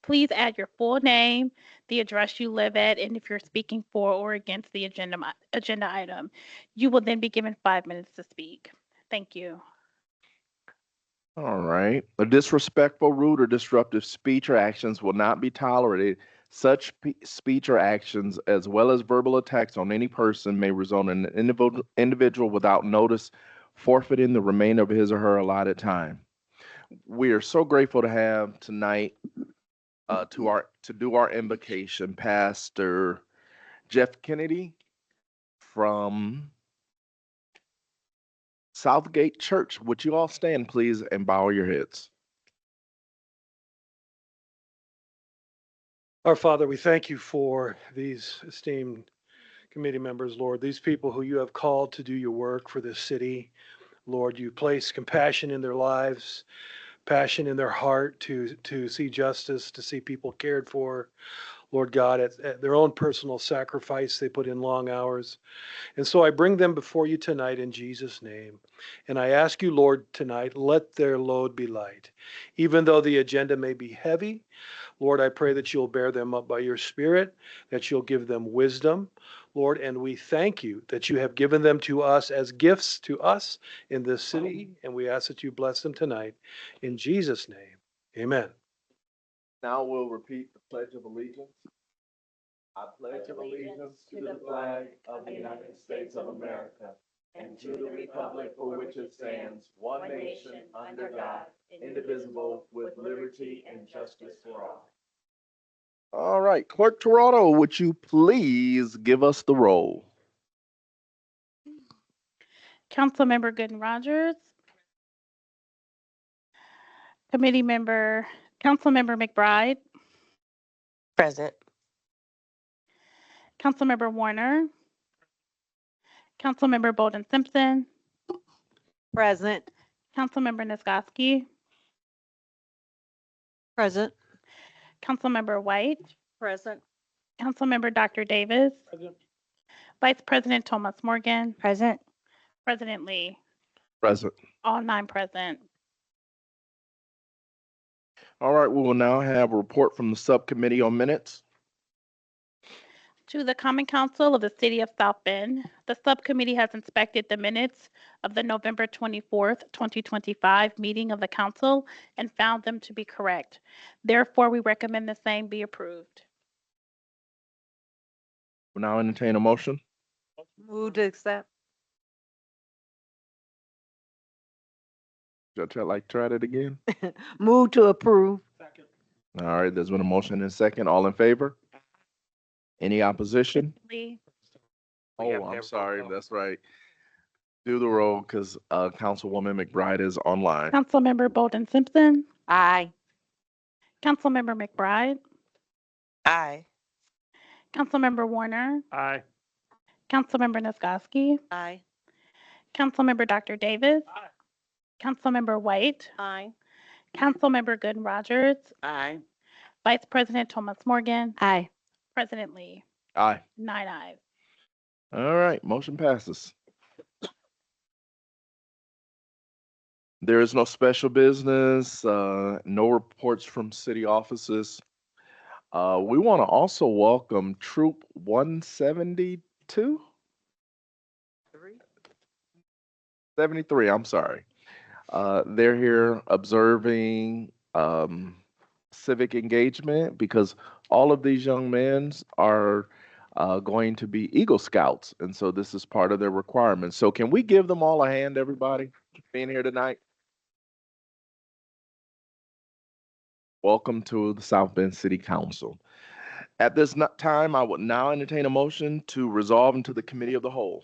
Please add your full name, the address you live at, and if you're speaking for or against the agenda item. You will then be given 5 minutes to speak. Thank you. All right. A disrespectful, rude, or disruptive speech or actions will not be tolerated. Such speech or actions, as well as verbal attacks on any person, may result in an individual without notice forfeiting the remainder of his or her allotted time. We are so grateful to have tonight to do our invocation, Pastor Jeff Kennedy from Southgate Church. Would you all stand, please, and bow your heads? Our Father, we thank you for these esteemed committee members, Lord, these people who you have called to do your work for this city. Lord, you place compassion in their lives, passion in their heart to see justice, to see people cared for. Lord God, at their own personal sacrifice, they put in long hours. And so I bring them before you tonight in Jesus' name. And I ask you, Lord, tonight, let their load be light. Even though the agenda may be heavy, Lord, I pray that you'll bear them up by your Spirit, that you'll give them wisdom, Lord, and we thank you that you have given them to us as gifts to us in this city, and we ask that you bless them tonight. In Jesus' name, amen. Now we'll repeat the Pledge of Allegiance. I pledge allegiance to the flag of the United States of America and to the republic for which it stands, one nation, under God, indivisible, with liberty and justice for all. All right, Clerk Toronto, would you please give us the roll? Councilmember Gooden Rogers, Committee Member, Councilmember McBride, Present. Councilmember Warner, Councilmember Bolden Simpson, Present. Councilmember Nisgowsky, Present. Councilmember White, Present. Councilmember Dr. Davis, Present. Vice President Thomas Morgan, Present. President Lee, Present. all 9 present. All right, we will now have a report from the Subcommittee on Minutes. To the Common Council of the City of South Bend, the subcommittee has inspected the minutes of the November 24th, 2025 meeting of the council and found them to be correct. Therefore, we recommend the same be approved. We'll now entertain a motion. Move to accept. Judge, I'd like to try that again. Move to approve. Second. All right, there's been a motion and a second. All in favor? Any opposition? Lee, Oh, I'm sorry. That's right. Do the roll because Councilwoman McBride is online. Councilmember Bolden Simpson, Aye. Councilmember McBride, Aye. Councilmember Warner, Aye. Councilmember Nisgowsky, Aye. Councilmember Dr. Davis, Aye. Councilmember White, Aye. Councilmember Gooden Rogers, Aye. Vice President Thomas Morgan, Aye. President Lee, Aye. 9 ayes. All right, motion passes. There is no special business, no reports from city offices. We want to also welcome Troop 172? 73, I'm sorry. They're here observing civic engagement because all of these young men are going to be Eagle Scouts. And so this is part of their requirements. So can we give them all a hand, everybody, being here tonight? Welcome to the South Bend City Council. At this time, I would now entertain a motion to resolve into the Committee of the Whole.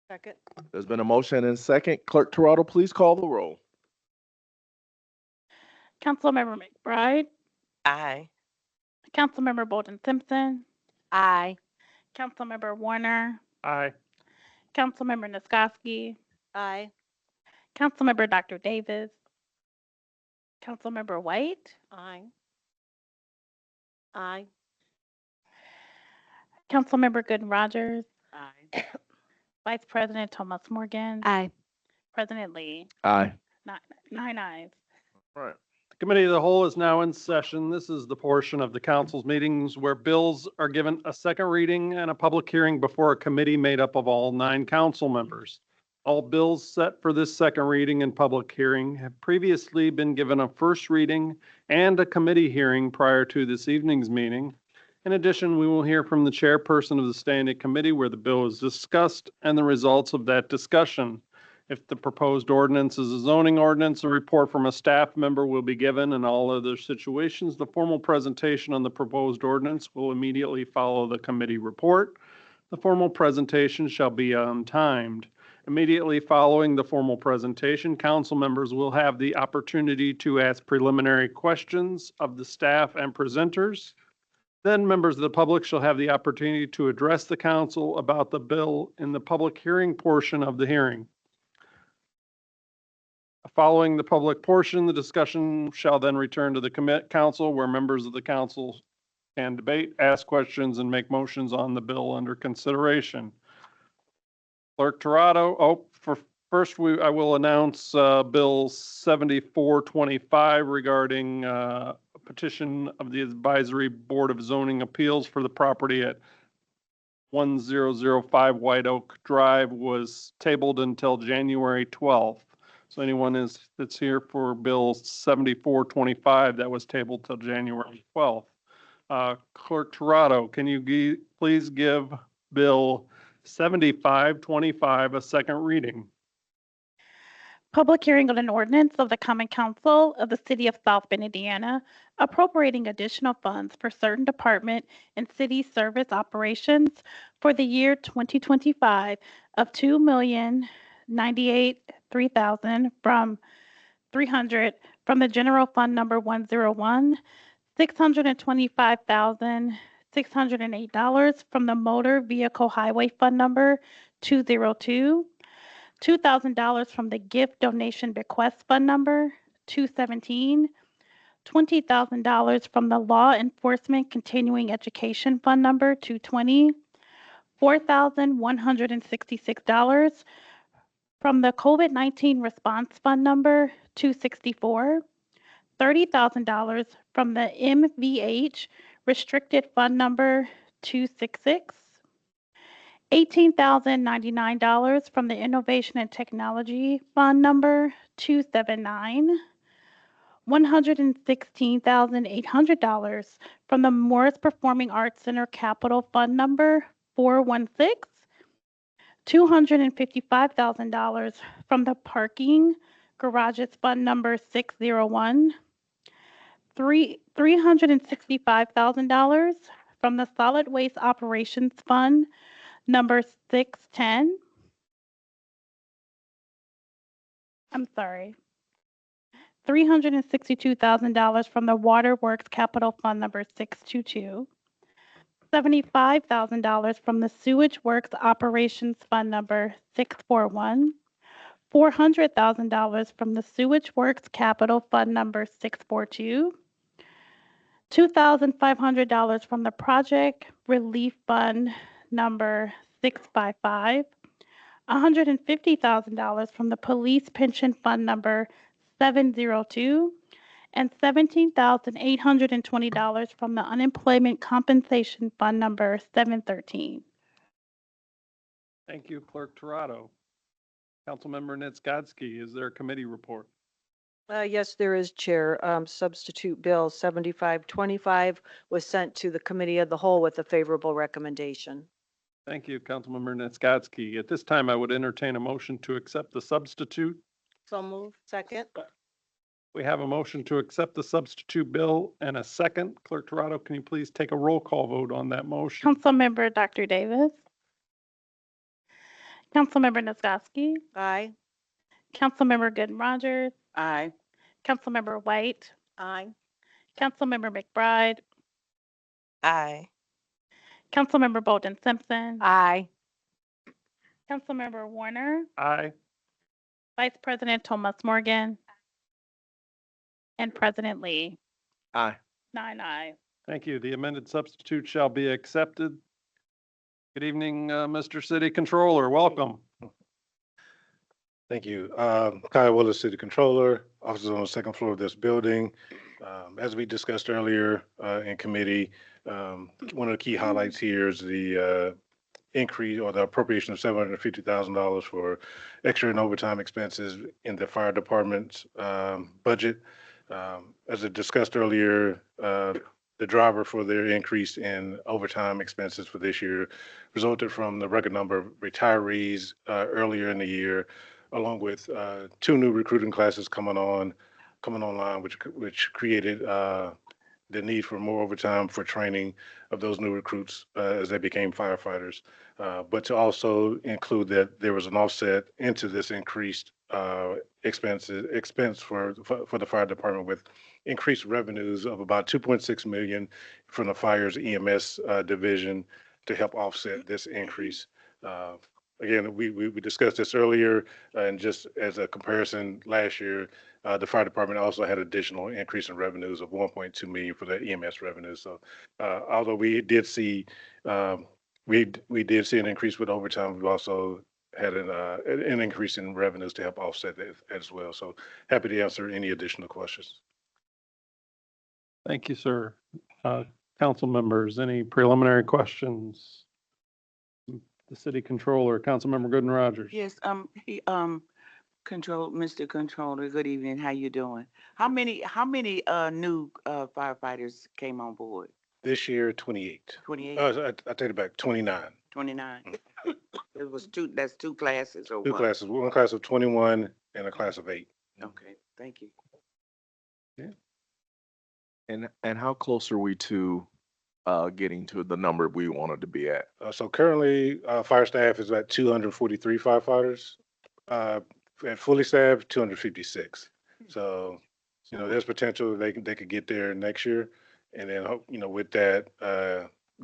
Second. There's been a motion and a second. Clerk Toronto, please call the roll. Councilmember McBride, Aye. Councilmember Bolden Simpson, Aye. Councilmember Warner, Aye. Councilmember Nisgowsky, Aye. Councilmember Dr. Davis, Councilmember White, Aye. Aye. Councilmember Gooden Rogers, Aye. Vice President Thomas Morgan, Aye. President Lee, Aye. 9 ayes. All right. The Committee of the Whole is now in session. This is the portion of the council's meetings where bills are given a second reading and a public hearing before a committee made up of all 9 council members. All bills set for this second reading and public hearing have previously been given a first reading and a committee hearing prior to this evening's meeting. In addition, we will hear from the chairperson of the standing committee where the bill is discussed and the results of that discussion. If the proposed ordinance is a zoning ordinance, a report from a staff member will be given. In all other situations, the formal presentation on the proposed ordinance will immediately follow the committee report. The formal presentation shall be untimed. Immediately following the formal presentation, council members will have the opportunity to ask preliminary questions of the staff and presenters. Then members of the public shall have the opportunity to address the council about the bill in the public hearing portion of the hearing. Following the public portion, the discussion shall then return to the council where members of the council can debate, ask questions, and make motions on the bill under consideration. Clerk Torado, first I will announce Bill 7425 regarding a petition of the Advisory Board of Zoning Appeals for the property at 1005 White Oak Drive was tabled until January 12th. So anyone that's here for Bill 7425, that was tabled till January 12th. Clerk Torado, can you please give Bill 7525 a second reading? Public hearing on an ordinance of the Common Council of the City of South Bend, Indiana, appropriating additional funds for certain department and city service operations for the year 2025 of $2,098,300 from the General Fund Number 101, $625,608 from the Motor Vehicle Highway Fund Number 202, $2,000 from the Gift Donation Bequest Fund Number 217, $20,000 from the Law Enforcement Continuing Education Fund Number 220, $4,166 from the COVID-19 Response Fund Number 264, $30,000 from the MVH Restricted Fund Number 266, $18,099 from the Innovation and Technology Fund Number 279, $116,800 from the Morris Performing Arts Center Capital Fund Number 416, $255,000 from the Parking Garages Fund Number 601, $365,000 from the Solid Waste Operations Fund Number 610. I'm sorry. $362,000 from the Water Works Capital Fund Number 622. $75,000 from the Sewage Works Operations Fund Number 641. $400,000 from the Sewage Works Capital Fund Number 642. $2,500 from the Project Relief Fund Number 655, $150,000 from the Police Pension Fund Number 702, and $17,820 from the Unemployment Compensation Fund Number 713. Thank you, Clerk Torado. Councilmember Nitzgodsky, is there a committee report? Yes, there is, Chair. Substitute Bill 7525 was sent to the Committee of the Whole with a favorable recommendation. Thank you, Councilmember Nitzgodsky. At this time, I would entertain a motion to accept the substitute. So move. Second. We have a motion to accept the substitute bill and a second. Clerk Torado, can you please take a roll call vote on that motion? Councilmember Dr. Davis. Councilmember Nitzgodsky. Aye. Councilmember Gooden Rogers. Aye. Councilmember White. Aye. Councilmember McBride. Aye. Councilmember Bolden Simpson. Aye. Councilmember Warner. Aye. Vice President Thomas Morgan. And President Lee. Aye. 9 ayes. Thank you. The amended substitute shall be accepted. Good evening, Mr. City Controller. Welcome. Thank you. Kyle Willis, City Controller, offices on the second floor of this building. As we discussed earlier in committee, one of the key highlights here is the increase or the appropriation of $750,000 for extra and overtime expenses in the fire department's budget. As I discussed earlier, the driver for their increase in overtime expenses for this year resulted from the record number of retirees earlier in the year, along with two new recruiting classes coming online, which created the need for more overtime for training of those new recruits as they became firefighters. But to also include that there was an offset into this increased expense for the fire department with increased revenues of about 2.6 million from the fire's EMS division to help offset this increase. Again, we discussed this earlier, and just as a comparison, last year, the fire department also had additional increase in revenues of 1.2 million for the EMS revenue. So, although we did see an increase with overtime, we've also had an increase in revenues to help offset that as well. So, happy to answer any additional questions. Thank you, sir. Council members, any preliminary questions? The city controller, Councilmember Gooden Rogers. Yes, Mr. Controller, good evening. How you doing? How many new firefighters came on board? This year, 28. 28, I take it back, 29. 29? That's two classes or Two what? classes, one class of 21 and a class of 8. Okay, thank you. And how close are we to getting to the number we wanted to be at? So currently, fire staff is at 243 firefighters. And fully staffed, 256. So, there's potential they could get there next year. And then, with that,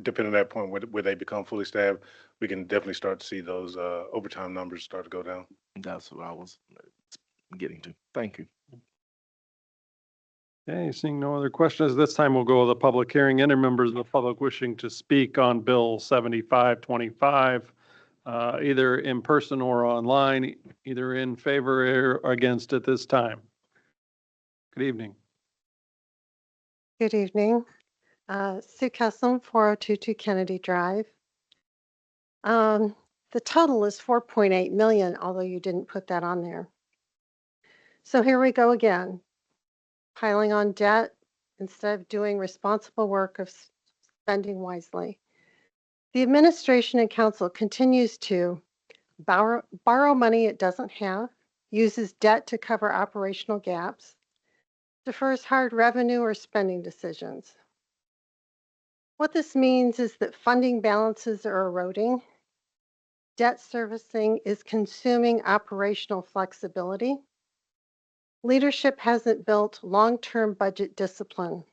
depending on that point where they become fully staffed, we can definitely start to see those overtime numbers start to go down. That's what I was getting to. Thank you. Okay, seeing no other questions, this time we'll go to the public hearing. Any members of the public wishing to speak on Bill 7525, either in person or online, either in favor or against at this time. Good evening. Good evening. Sue Kessom, 4022 Kennedy Drive. The total is 4.8 million, although you didn't put that on there. So here we go again, piling on debt instead of doing responsible work of spending wisely. The administration and council continues to borrow money it doesn't have, uses debt to cover operational gaps, defers hard revenue or spending decisions. What this means is that funding balances are eroding, debt servicing is consuming operational flexibility, leadership hasn't built long-term budget discipline.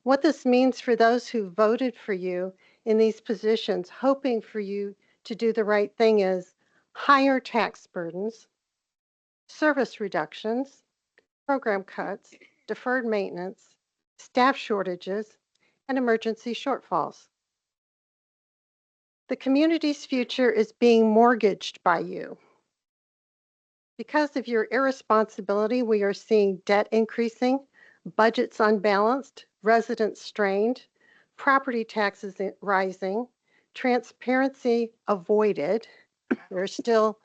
What this means for those who voted for you in these positions, hoping for you to do the right thing, is higher tax burdens, service reductions, program cuts, deferred maintenance, staff shortages, and emergency shortfalls. The community's future is being mortgaged by you. Because of your irresponsibility, we are seeing debt increasing, budgets unbalanced, residents strained, property taxes rising, transparency avoided. There are still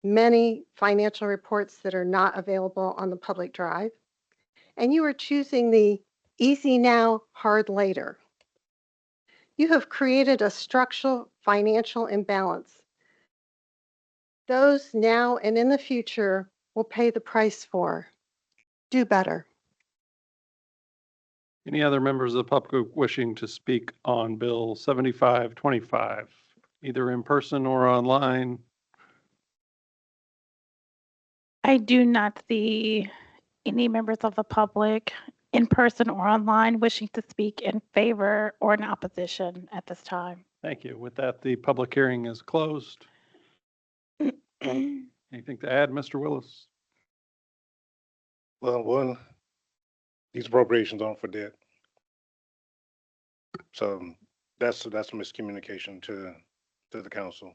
many financial reports that are not available on the public drive. And you are choosing the easy now, hard later. You have created a structural financial imbalance. Those now and in the future will pay the price for. Do better. Any other members of the public wishing to speak on Bill 7525, either in person or online? I do not see any members of the public in person or online wishing to speak in favor or in opposition at this time. Thank you. With that, the public hearing is closed. Anything to add, Mr. Willis? Well, one, these appropriations aren't for debt. So that's a miscommunication to the council.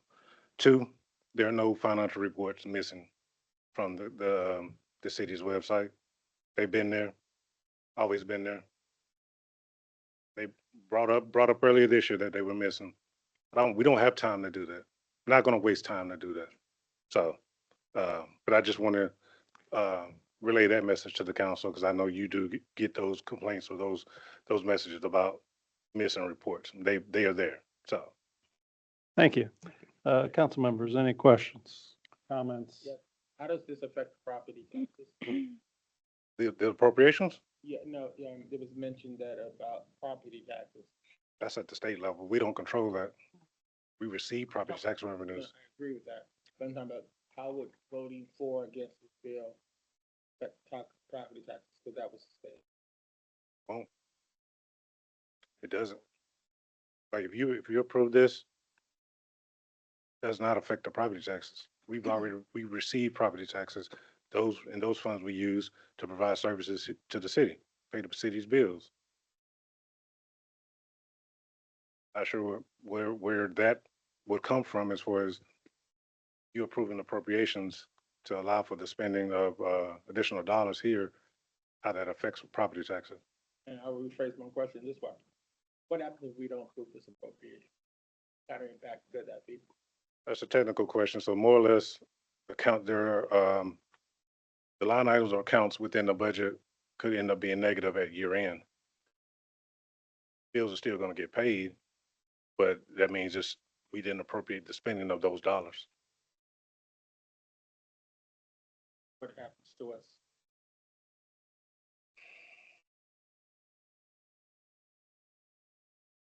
Two, there are no financial reports missing from the city's website. They've been there, always been there. They brought up earlier this year that they were missing. We don't have time to do that. We're not gonna waste time to do that. So, but I just want to, relay that message to the council, because I know you do get those complaints or those messages about missing reports. They are there. So, Thank you. Council members, any questions, comments? Yeah. How does this affect property taxes? the appropriations, Yeah, no, there was mentioned that about property taxes. that's at the state level. We don't control that. We receive property tax No, revenues. I agree with that. But I'm talking about how would voting for or against this bill affect property taxes? Because that was stated. Won't. It doesn't. Like if you approve this, does not affect the property taxes. We receive property taxes. Those funds we use to provide services to the city, pay the city's bills. Not sure where that would come from as far as you approving appropriations to allow for the spending of additional dollars here, how that affects property taxes. And I will rephrase my question this way. What happens if we don't approve this appropriation? What kind of impact could that be? That's a technical question. So more or less, the line items or accounts within the budget could end up being negative at year end. Bills are still going to get paid, but that means just we didn't appropriate the spending of those dollars. What happens to us?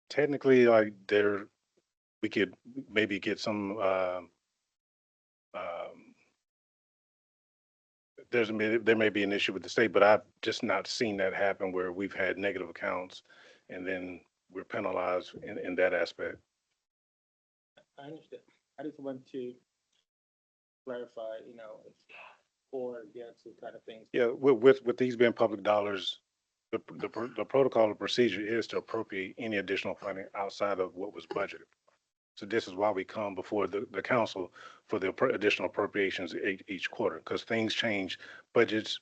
Technically, like we could maybe get some, there may be an issue with the state, but I've just not seen that happen where we've had negative accounts and then we're penalized in that aspect. I understand. I just want to clarify, it's for or against what kind of things. Yeah, with these being public dollars, the protocol or procedure is to appropriate any additional funding outside of what was budgeted. So this is why we come before the council for the additional appropriations each quarter, because things change, budgets,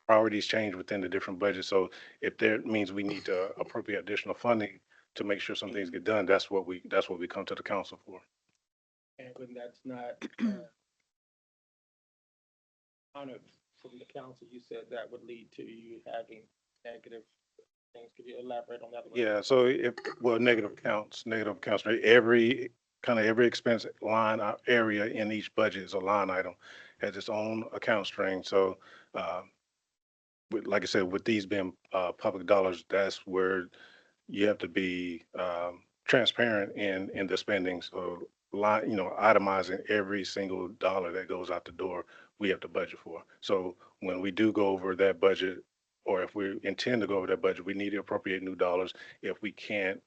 priorities change within the different budgets. So if that means we need to appropriate additional funding to make sure some things get done, that's what we come to the council for. And when that's not honored from the council, you said that would lead to you having negative things. Could you elaborate on that? Yeah, so negative accounts, every expense line area in each budget is a line item, has its own account string. So, like I said, with these being public dollars, that's where you have to be transparent in the spending. So, itemizing every single dollar that goes out the door, we have to budget for. So when we do go over that budget, or if we intend to go over that budget, we need to appropriate new dollars. If we can't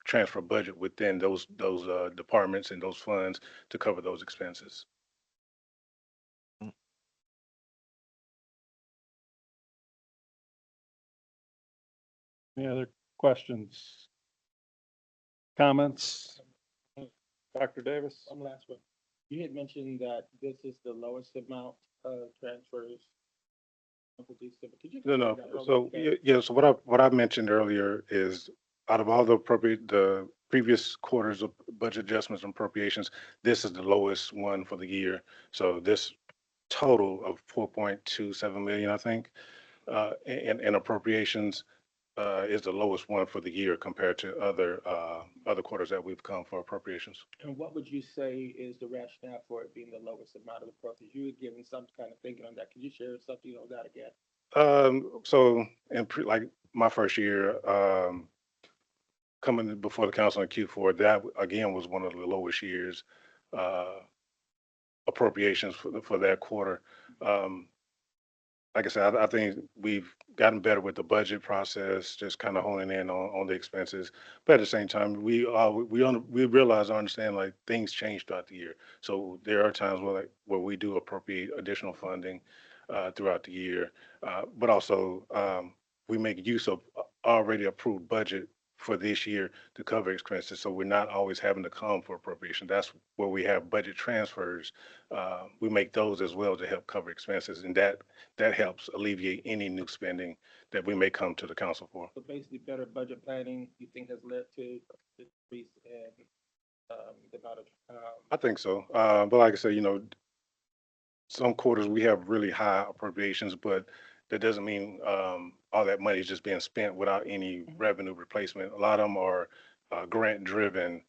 transfer budget within those departments and those funds to cover those expenses. Any other questions? Comments? Dr. Davis? One last one. You had mentioned that this is the lowest amount of transfers. Could you? No. explain that a So little bit? yeah. So what I mentioned earlier is out of all the previous quarters of budget adjustments and appropriations, this is the lowest one for the year. So this total of 4.27 million, I think, in appropriations is the lowest one for the year compared to other quarters that we've come for appropriations. And what would you say is the rationale for it being the lowest amount of the appropriation? You had given some kind of thinking on that. Could you share something on that again? So like my first year, coming before the council in Q4, that again was one of the lowest years, appropriations for that quarter. Like I said, I think we've gotten better with the budget process, just kind of honing in on the expenses. But at the same time, we realize, understand, like things change throughout the year. So there are times where we do appropriate additional funding throughout the year, but also we make use of already approved budget for this year to cover expenses. So we're not always having to come for appropriation. That's where we have budget transfers. We make those as well to help cover expenses, and that helps alleviate any new spending that we may come to the council for. So basically, better budget planning, you think has led to the decrease in, the amount of, I think so. But like I said, some quarters we have really high appropriations, but that doesn't mean all that money is just being spent without any revenue replacement. A lot of them are grant driven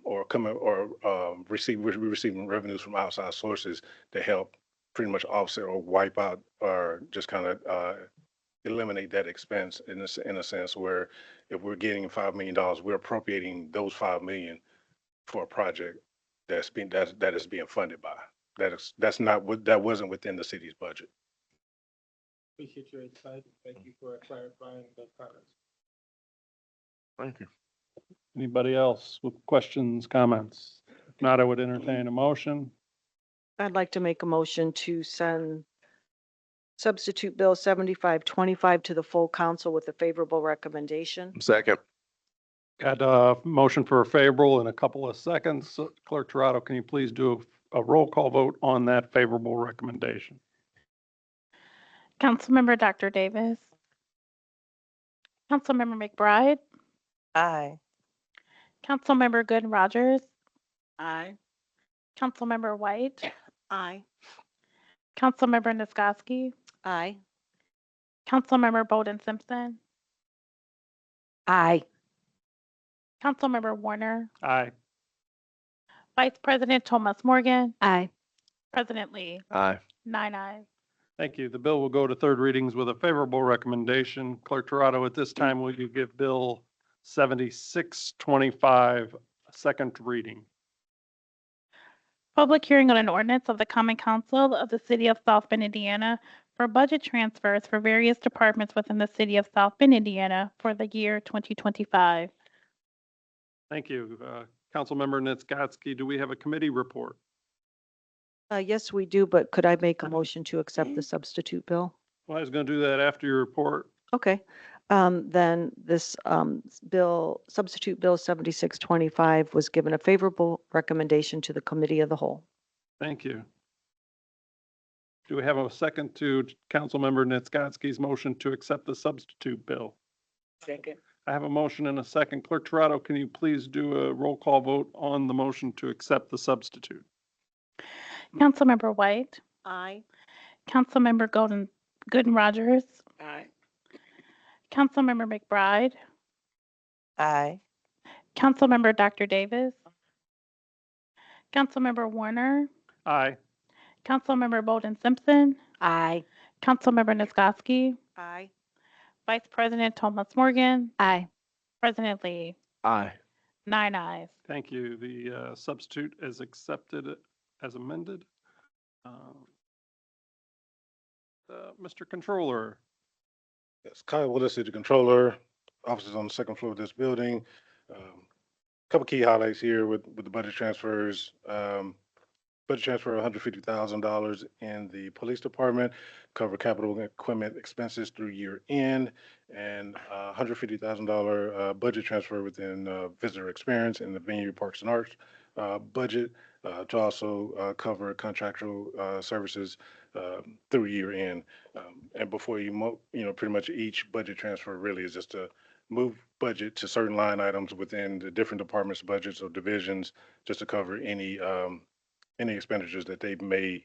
or we're receiving revenues from outside sources to help pretty much offset or wipe out or just kind of eliminate that expense in a sense where if we're getting $5 million, we're appropriating those $5 million for a project that is being funded by. That wasn't within the city's budget. appreciate your insight. Thank you for clarifying the comments. Thank you. Anybody else with questions, comments? If not, I would entertain a motion. I'd like to make a motion to send substitute bill 7525 to the full council with a favorable recommendation. Second. Got a motion for a favorable in a couple of seconds. Clerk Toronto, can you please do a roll call vote on that favorable recommendation? Councilmember Dr. Davis. Councilmember McBride. Aye. Councilmember Good Rogers. Aye. Councilmember White. Aye. Councilmember Niskoski. Aye. Councilmember Bolden Simpson. Aye. Councilmember Warner. Aye. Vice President Thomas Morgan. Aye. President Lee. Aye. 9 ayes. Thank you. The bill will go to third readings with a favorable recommendation. Clerk Toronto, at this time, will you give Bill 7625 a second reading? Public hearing on an ordinance of the Common Council of the City of South Bend, Indiana for budget transfers for various departments within the City of South Bend, Indiana for the year 2025. Thank you. Councilmember Nitzgotsky, do we have a committee report? Yes, we do, but could I make a motion to accept the substitute bill? Well, I was going to do that after your report. Okay. Then this substitute bill 7625 was given a favorable recommendation to the committee of the whole. Thank you. Do we have a second to Councilmember Nitzgotsky's motion to accept the substitute bill? Second. I have a motion and a second. Clerk Toronto, can you please do a roll call vote on the motion to accept the substitute? Councilmember White. Aye. Councilmember Gooden Rogers. Aye. Councilmember McBride. Aye. Councilmember Dr. Davis. Councilmember Warner. Aye. Councilmember Bolden Simpson. Aye. Councilmember Niskoski. Aye. Vice President Thomas Morgan. Aye. President Lee. Aye. 9 ayes. Thank you. The substitute is accepted as amended. Mr. Controller. Yes, Kyle Willis, City Controller, offices on the second floor of this building. Couple key highlights here with the budget transfers. Budget transfer of $150,000 in the police department, cover capital equipment expenses through year end, and $150,000 budget transfer within visitor experience in the venue parks and arts budget to also cover contractual services through year end. And before pretty much each budget transfer really is just to move budget to certain line items within the different departments' budgets or divisions, just to cover any expenditures that they may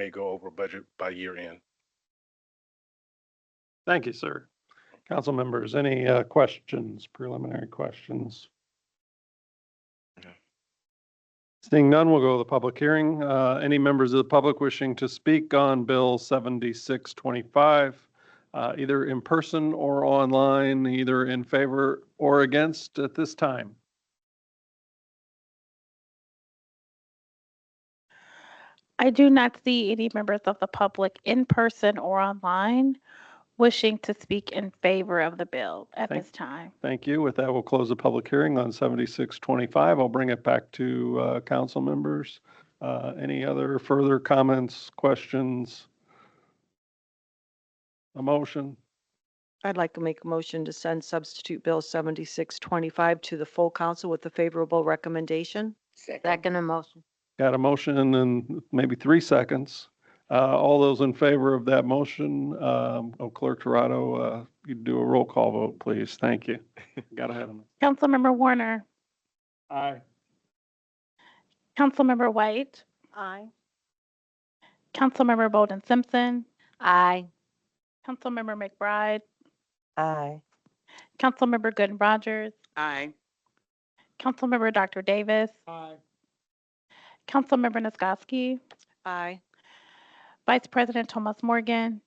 go over budget by year end. Thank you, sir. Council members, any questions, preliminary questions? Seeing none, we'll go to the public hearing. Any members of the public wishing to speak on Bill 7625, either in person or online, either in favor or against at this time? I do not see any members of the public in person or online wishing to speak in favor of the bill at this time. Thank you. With that, we'll close the public hearing on 7625. I'll bring it back to council members. Any other further comments, questions? A motion? I'd like to make a motion to send substitute bill 7625 to the full council with a favorable recommendation. Second. motion. Got a motion in maybe 3 seconds. All those in favor of that motion, Clerk Toronto, you do a roll call vote, please. Thank you. Got ahead of me. Councilmember Warner, Aye. Councilmember White, Aye. Councilmember Bolden Simpson, Aye. Councilmember McBride, Aye. Councilmember Gooden Rogers, Aye. Councilmember Dr. Davis, Aye. Councilmember Nisgowsky, Aye. Vice President Thomas Morgan,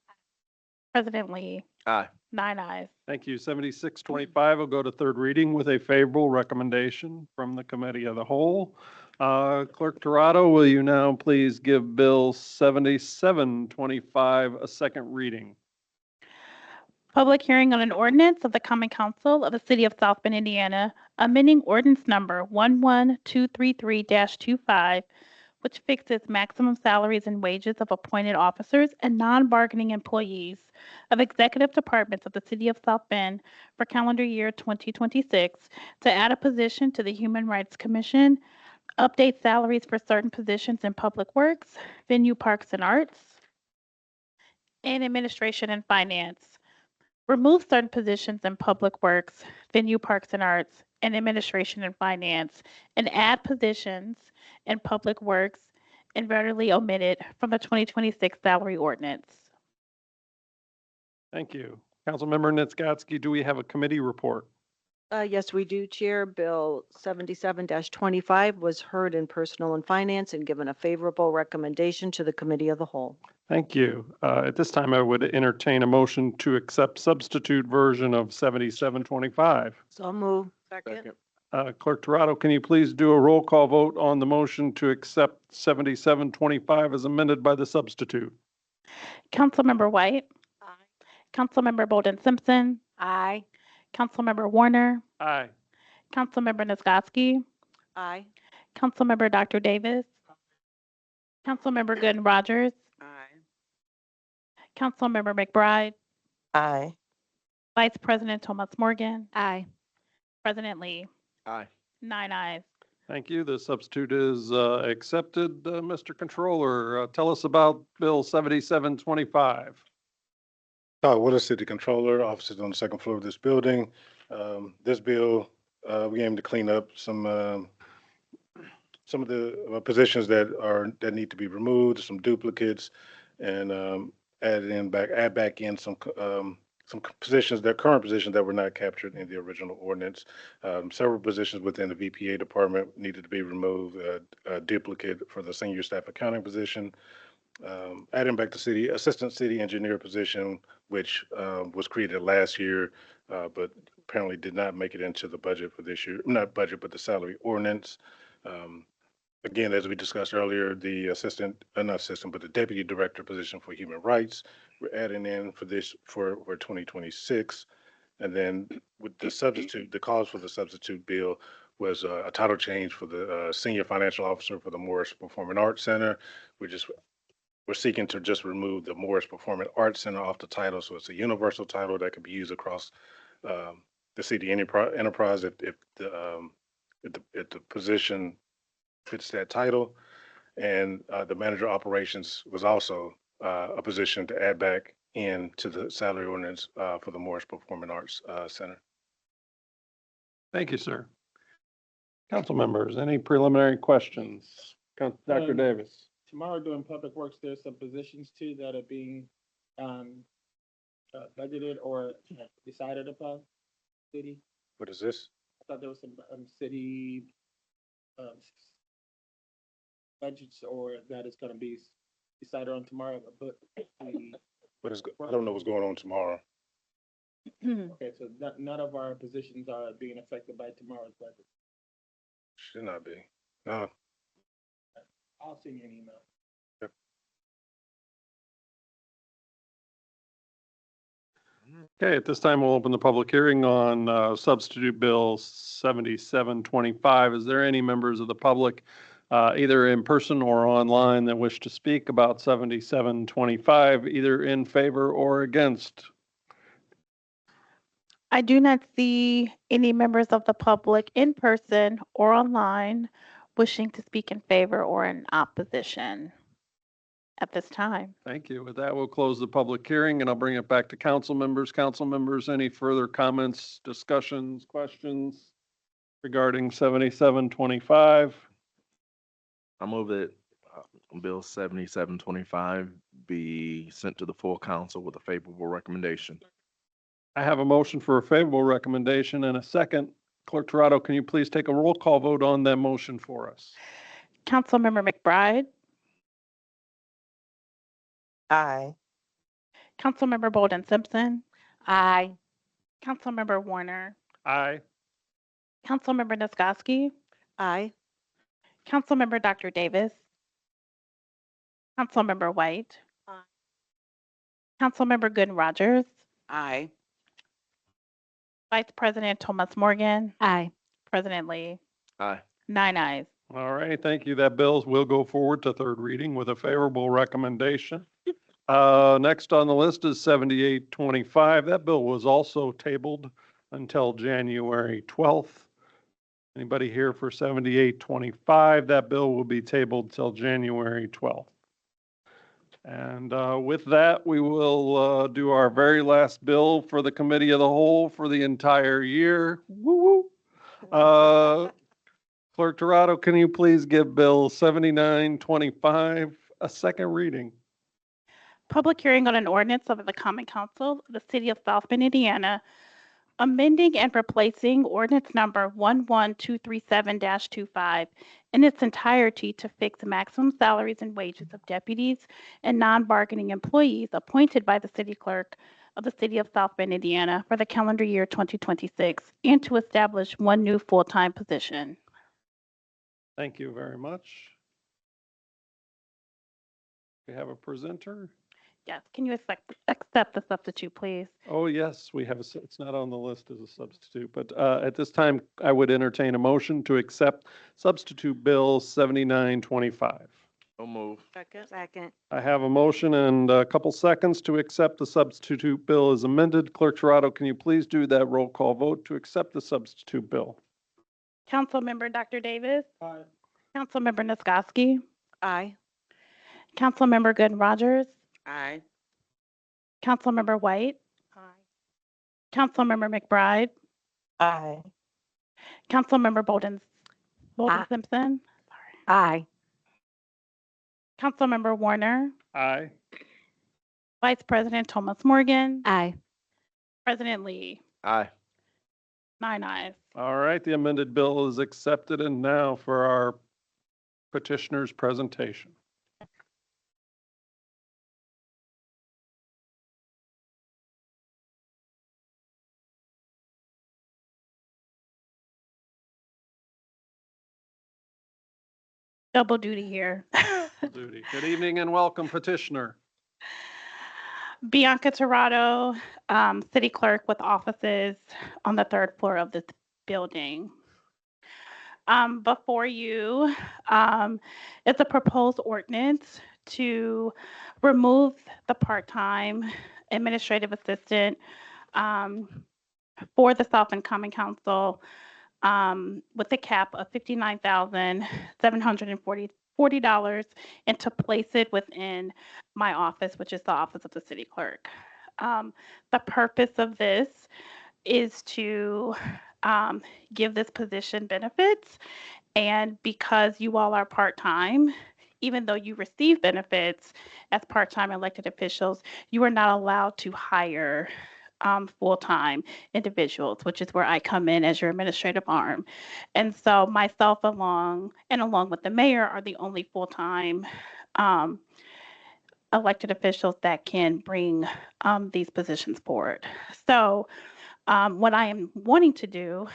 President Lee. Aye. 9 ayes. Thank you. 7625 will go to third reading with a favorable recommendation from the Committee of the Whole. Clerk Toronto, will you now please give Bill 7725 a second reading? Public hearing on an ordinance of the Common Council of the City of South Bend, Indiana, amending ordinance number 11233-25, which fixes maximum salaries and wages of appointed officers and non-bargaining employees of executive departments of the City of South Bend for calendar year 2026, to add a position to the Human Rights Commission, update salaries for certain positions in Public Works, Venue Parks and Arts, and Administration and Finance. Remove certain positions in Public Works, Venue Parks and Arts, and Administration and Finance, and add positions in Public Works inadvertently omitted from the 2026 salary ordinance. Thank you. Councilmember Nisgowsky, do we have a committee report? Yes, we do, Chair. Bill 77-25 was heard in Personal and Finance and given a favorable recommendation to the Committee of the Whole. Thank you. At this time, I would entertain a motion to accept substitute version of 7725. So move. Second. Clerk Toronto, can you please do a roll call vote on the motion to accept 7725 as amended by the substitute? Councilmember White, Aye. Councilmember Bolden Simpson, Aye. Councilmember Warner, Aye. Councilmember Nisgowsky, Aye. Councilmember Dr. Davis, Councilmember Gooden Rogers, Aye. Councilmember McBride, Aye. Vice President Thomas Morgan, Aye. President Lee. Aye. 9 ayes. Thank you. The substitute is accepted. Mr. Controller, tell us about Bill 7725. Todd Willis, City Controller, offices on the second floor of this building. This bill, we aim to clean up some of the positions that need to be removed, some duplicates, and add back in some positions, current positions that were not captured in the original ordinance. Several positions within the VPA department needed to be removed, a duplicate for the senior staff accounting position. Adding back the assistant city engineer position, which was created last year, but apparently did not make it into the budget for this year, not budget, but the salary ordinance. Again, as we discussed earlier, the the deputy director position for human rights, we're adding in for 2026. And then with the substitute, the cause for the substitute bill was a title change for the senior financial officer for the Morris Performing Arts Center. We're seeking to just remove the Morris Performing Arts Center off the title, so it's a universal title that could be used across the city enterprise if the position fits that title. And the manager operations was also a position to add back into the salary ordinance for the Morris Performing Arts Center. Thank you, sir. Council members, any preliminary questions? Dr. Davis. Tomorrow during Public Works, there's some positions too that are being budgeted or decided upon, city. What is this? I thought there was some city budgets or that is gonna be decided on tomorrow, but I don't know what's going on tomorrow. okay, so none of our positions are being affected by tomorrow's budget. Should not be. No. I'll send you an email. Okay, at this time, we'll open the public hearing on substitute bill 7725. Is there any members of the public, either in person or online, that wish to speak about 7725, either in favor or against I do not see any members of the public in person or online wishing to speak in favor or in opposition at this time. Thank you. With that, we'll close the public hearing and I'll bring it back to council members. Council members, any further comments, discussions, questions regarding 7725? I move that Bill 7725 be sent to the full council with a favorable recommendation. I have a motion for a favorable recommendation and a second. Clerk Toronto, can you please take a roll call vote on that motion for us? Councilmember McBride, Aye. Councilmember Bolden Simpson, Aye. Councilmember Warner, Aye. Councilmember Nisgowsky, Aye. Councilmember Dr. Davis, Councilmember White, Aye. Councilmember Gooden Rogers, Aye. Vice President Thomas Morgan, Aye. President Lee. Aye. 9 ayes. All right, thank you. That bill will go forward to third reading with a favorable recommendation. Next on the list is 7825. That bill was also tabled until January 12th. Anybody here for 7825? That bill will be tabled till January 12th. And with that, we will do our very last bill for the committee of the whole for the entire year. Woo woo. Clerk Toronto, can you please give Bill 7925 a second reading? Public hearing on an ordinance of the Common Council of the City of South Bend, Indiana, amending and replacing ordinance number 11237-25 in its entirety to fix maximum salaries and wages of deputies and non-bargaining employees appointed by the city clerk of the City of South Bend, Indiana for the calendar year 2026 and to establish one new full-time position. Thank you very much. We have a presenter. Yes, can you accept the substitute, please? Oh, yes, we have it's not on the list as a substitute, but at this time, I would entertain a motion to accept substitute Bill 7925. So move. Second. I have a motion and a couple seconds to accept the substitute bill as amended. Clerk Toronto, can you please do that roll call vote to accept the substitute bill? Councilmember Dr. Davis, Aye. Councilmember Nisgowsky, Aye. Councilmember Gooden Rogers, Aye. Councilmember White, Aye. Councilmember McBride, Aye. Councilmember Bolden Aye. Simpson, Aye. Councilmember Warner, Aye. Vice President Thomas Morgan, Aye. President Lee. Aye. 9 ayes. All right, the amended bill is accepted, and now for our petitioner's presentation. Double duty here. Duty. Good evening and welcome, petitioner. Bianca Torado, City Clerk with offices on the 3rd floor of this building. Before you, it's a proposed ordinance to remove the part-time administrative assistant for the South Bend Common Council with a cap of $59,740 and to place it within my office, which is the office of the city clerk. The purpose of this is to give this position benefits, and because you all are part-time, even though you receive benefits as part-time elected officials, you are not allowed to hire full-time individuals, which is where I come in as your administrative arm. And so myself along with the mayor are the only full-time elected officials that can bring these positions forward. So what I am wanting to do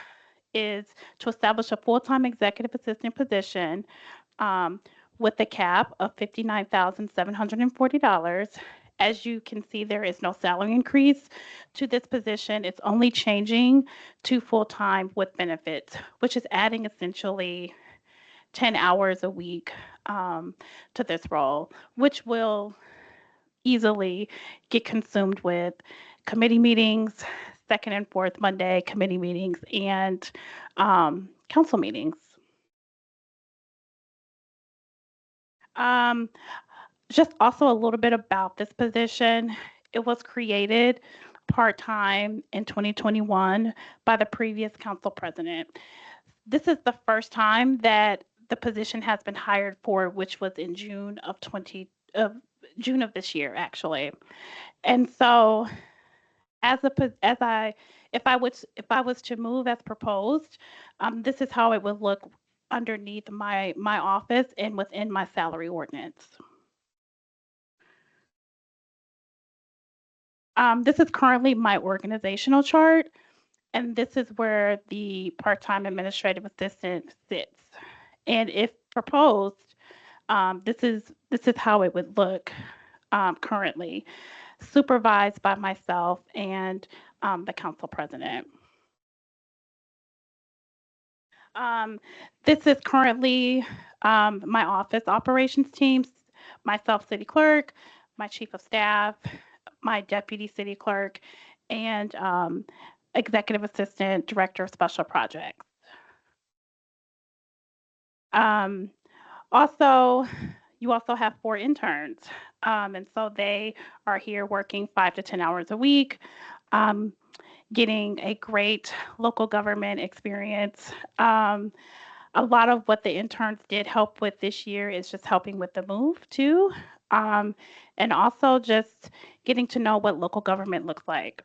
is to establish a full-time executive assistant position with a cap of $59,740. As you can see, there is no salary increase to this position. It's only changing to full-time with benefits, which is adding essentially 10 hours a week to this role, which will easily get consumed with committee meetings, second and fourth Monday committee meetings and council meetings. Just also a little bit about this position. It was created part-time in 2021 by the previous council president. This is the first time that the position has been hired for, which was in June of this year, actually. And so if I was to move as proposed, this is how it would look underneath my office and within my salary ordinance. This is currently my organizational chart, and this is where the part-time administrative assistant sits. And if proposed, this is how it would look currently, supervised by myself and the council president. This is currently my office operations teams, myself, city clerk, my chief of staff, my deputy city clerk, and executive assistant, director of special projects. Also, you also have 4 interns, and so they are here working 5 to 10 hours a week, getting a great local government experience. A lot of what the interns did help with this year is just helping with the move too, and also just getting to know what local government looks like.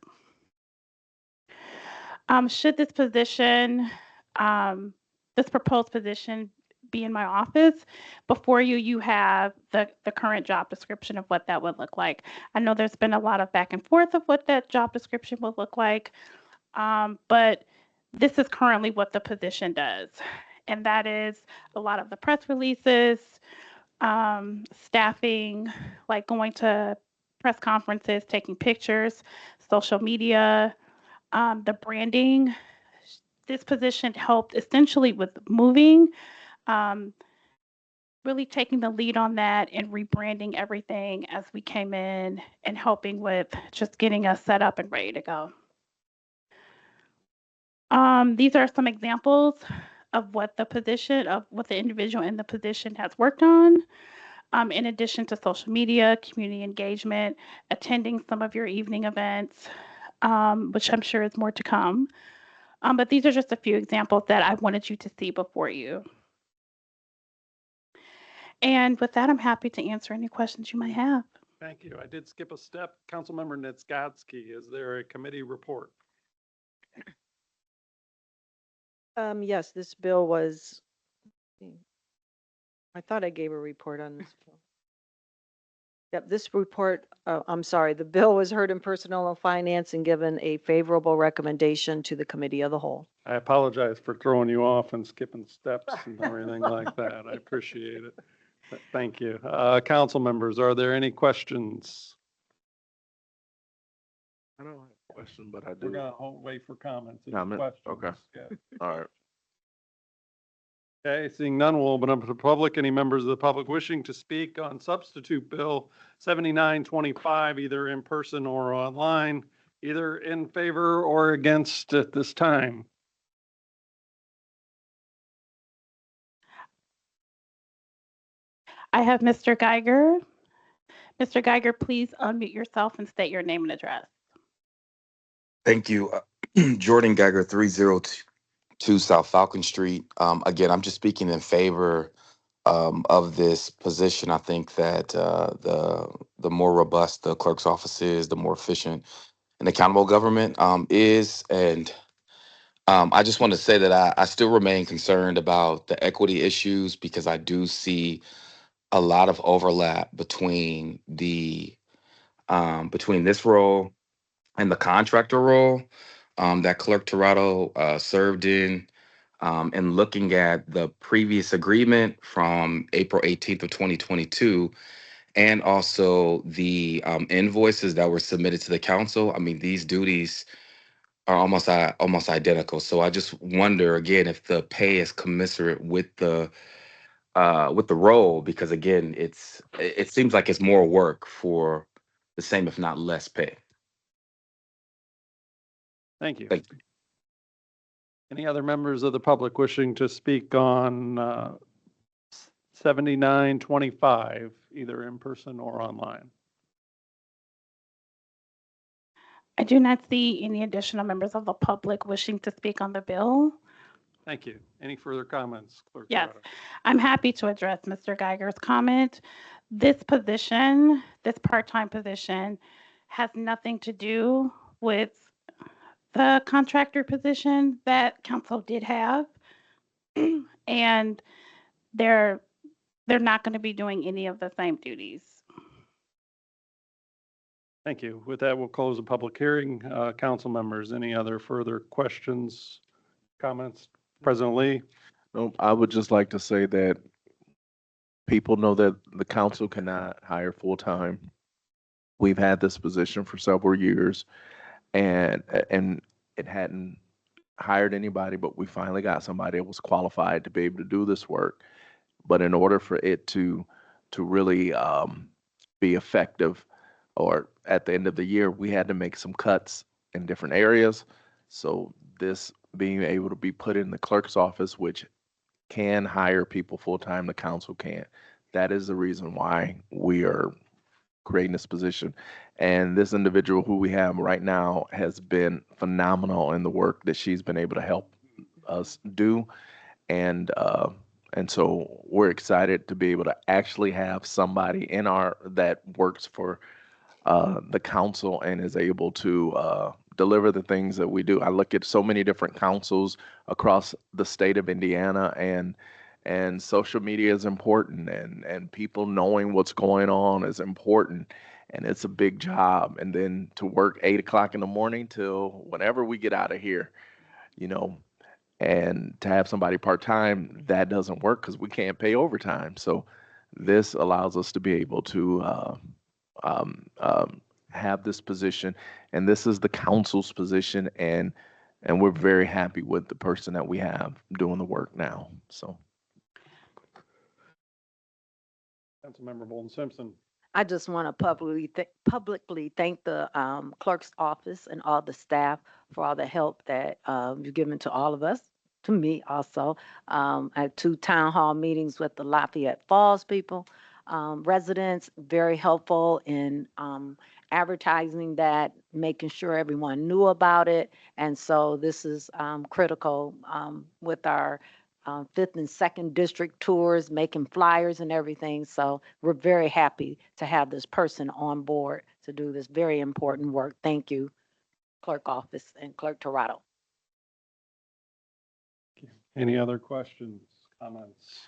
Should this position, this proposed position be in my office, before you have the current job description of what that would look like. I know there's been a lot of back and forth of what that job description would look like, but this is currently what the position does. And that is a lot of the press releases, staffing, like going to press conferences, taking pictures, social media, the branding. This position helped essentially with moving, really taking the lead on that and rebranding everything as we came in and helping with just getting us set up and ready to go. These are some examples of what the individual in the position has worked on. In addition to social media, community engagement, attending some of your evening events, which I'm sure is more to come. But these are just a few examples that I wanted you to see before you. And with that, I'm happy to answer any questions you might have. Thank you. I did skip a step. Councilmember Nitskotsky, is there a committee report? Yes, this bill was, I thought I gave a report on this bill. Yep, this report, I'm sorry, the bill was heard in Personnel and Finance and given a favorable recommendation to the Committee of the Whole. I apologize for throwing you off and skipping steps and everything like that. I appreciate it. Thank you. Council members, are there any questions? I don't have a question, but I We're do. gonna wait for comments. and Comment? questions. Okay. Yeah. All right. Okay, seeing none, we'll open up to the public. Any members of the public wishing to speak on substitute bill 7925, either in person or online, either in favor or against at this time? I have Mr. Geiger. Mr. Geiger, please unmute yourself and state your name and address. Thank you. Jordan Geiger, 302 South Falcon Street. Again, I'm just speaking in favor of this position. I think that the more robust the clerk's office is, the more efficient and accountable government is. And I just want to say that I still remain concerned about the equity issues because I do see a lot of overlap between between this role and the contractor role that Clerk Tirado served in. And looking at the previous agreement from April 18th of 2022, and also the invoices that were submitted to the council, I mean, these duties are almost identical. So I just wonder again if the pay is commensurate with the role, because again, it seems like it's more work for the same, if not less pay. Thank you. Thank Any other members of the public wishing to speak on 7925, either in person or online? I do not see any additional members of the public wishing to speak on the bill. Thank you. Any further comments, Clerk Yes. Toronto? I'm happy to address Mr. Geiger's comment. This position, this part-time position, has nothing to do with the contractor position that council did have. And they're not going to be doing any of the same duties. Thank you. With that, we'll close the public hearing. Council members, any other further questions, comments? President Lee? No, I would just like to say that people know that the council cannot hire full-time. We've had this position for several years and it hadn't hired anybody, but we finally got somebody that was qualified to be able to do this work. But in order for it to really be effective, or at the end of the year, we had to make some cuts in different areas. So this being able to be put in the clerk's office, which can hire people full-time, the council can't. That is the reason why we are creating this position. And this individual who we have right now has been phenomenal in the work that she's been able to help us do. And so we're excited to be able to actually have somebody in that works for the council and is able to deliver the things that we do. I look at so many different councils across the state of Indiana, and social media is important, and people knowing what's going on is important, and it's a big job. And then to work 8 o'clock in the morning till whenever we get out of here, and to have somebody part-time, that doesn't work because we can't pay overtime. So this allows us to be able to have this position, and this is the council's position, and we're very happy with the person that we have doing the work now. So, Councilmember Bolden Simpson. I just want to publicly thank the clerk's office and all the staff for all the help that you've given to all of us, to me also. I had 2 town hall meetings with the Lafayette Falls people, residents, very helpful in advertising that, making sure everyone knew about it. And so this is critical with our 5th and 2nd district tours, making flyers and everything. So we're very happy to have this person on board to do this very important work. Thank you, Clerk Office and Clerk Toronto. Any other questions, comments?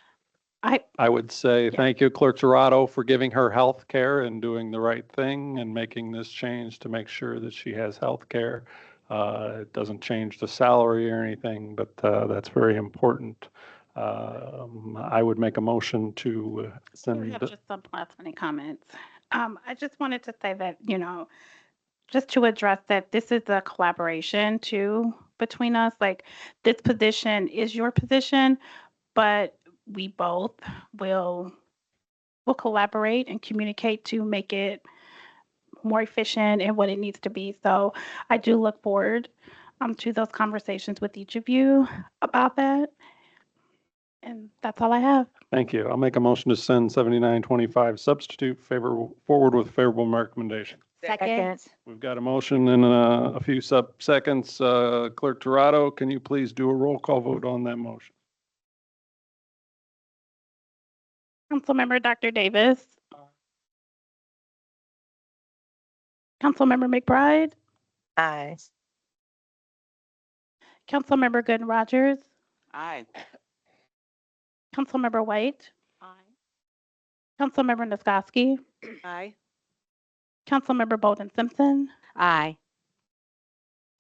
I I would say thank you, Clerk Toronto, for giving her health care and doing the right thing and making this change to make sure that she has health care. It doesn't change the salary or anything, but that's very important. I would make a motion to I send. have just some last-minute comments. I just wanted to say that, just to address that this is a collaboration too between us. Like, this position is your position, but we both will collaborate and communicate to make it more efficient and what it needs to be. So I do look forward to those conversations with each of you about that. And that's all I have. Thank you. I'll make a motion to send 7925 substitute forward with favorable recommendation. Second. We've got a motion in a few seconds. Clerk Toronto, can you please do a roll call vote on that motion? Councilmember Dr. Davis. Councilmember McBride. Aye. Councilmember Gooden Rogers. Aye. Councilmember White. Aye. Councilmember Niskoski. Aye. Councilmember Bolden Simpson. Aye.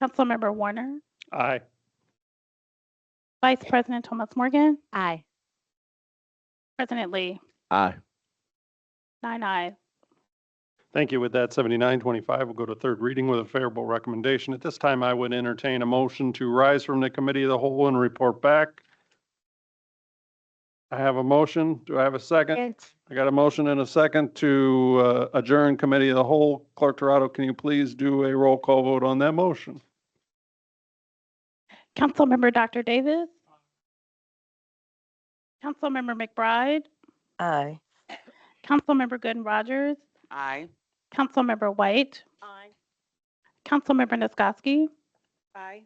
Councilmember Warner. Aye. Vice President Thomas Morgan. Aye. President Lee. aye. 9 ayes. Thank you. With that, 7925 will go to 3rd reading with a favorable recommendation. At this time, I would entertain a motion to rise from the committee of the whole and report back. I have a motion. Do I have a second? I got a motion and a second to adjourn committee of the whole. Clerk Toronto, can you please do a roll call vote on that motion? Councilmember Dr. Davis. Councilmember McBride. Aye. Councilmember Gooden Rogers. Aye. Councilmember White. Aye. Councilmember Nisgowsky. Aye.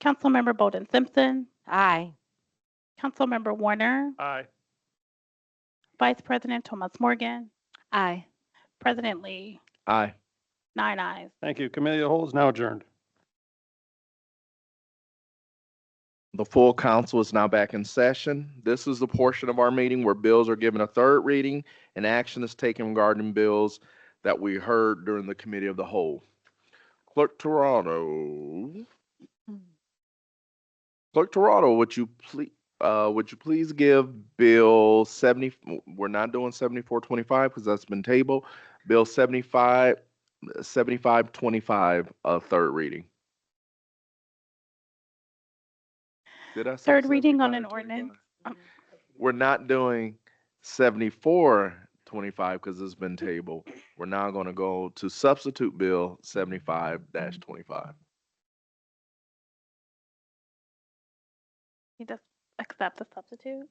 Councilmember Bolden Simpson. Aye. Councilmember Warner. Aye. Vice President Thomas Morgan. Aye. President Lee. Aye. 9 ayes. Thank you. Committee of the Whole is now adjourned. The full council is now back in session. This is the portion of our meeting where bills are given a third reading and action is taken regarding bills that we heard during the committee of the whole. Clerk Toronto. Clerk Toronto, would you please give Bill 70, we're not doing 7425 because that's been tabled. Bill 7525, a third reading. Did I say Third reading on an 7525? ordinance. We're not doing 7425 because it's been tabled. We're now going to go to substitute bill 75-25. You just accept the substitute.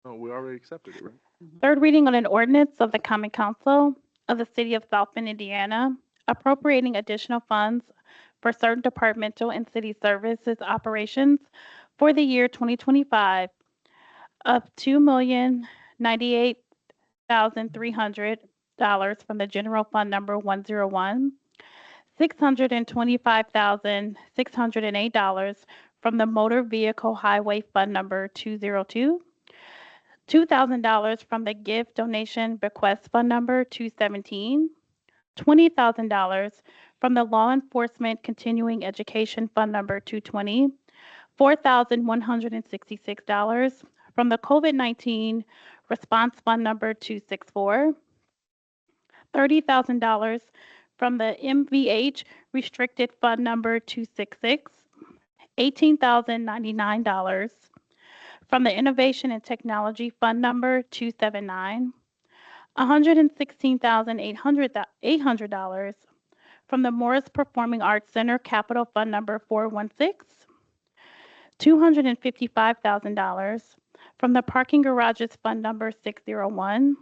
Oh, we already accepted it, right? Third reading on an ordinance of the Common Council of the City of South Bend, Indiana, appropriating additional funds for certain departmental and city services operations for the year 2025 of $2,098,300 from the General Fund Number 101, $625,608 from the Motor Vehicle Highway Fund Number 202, $2,000 from the Gift Donation Bequest Fund Number 217, $20,000 from the Law Enforcement Continuing Education Fund Number 220, $4,166 from the COVID-19 Response Fund Number 264, $30,000 from the MVH Restricted Fund Number 266, $18,099 from the Innovation and Technology Fund Number 279, $116,800 from the Morris Performing Arts Center Capital Fund Number 416, $255,000 from the Parking Garages Fund Number 601,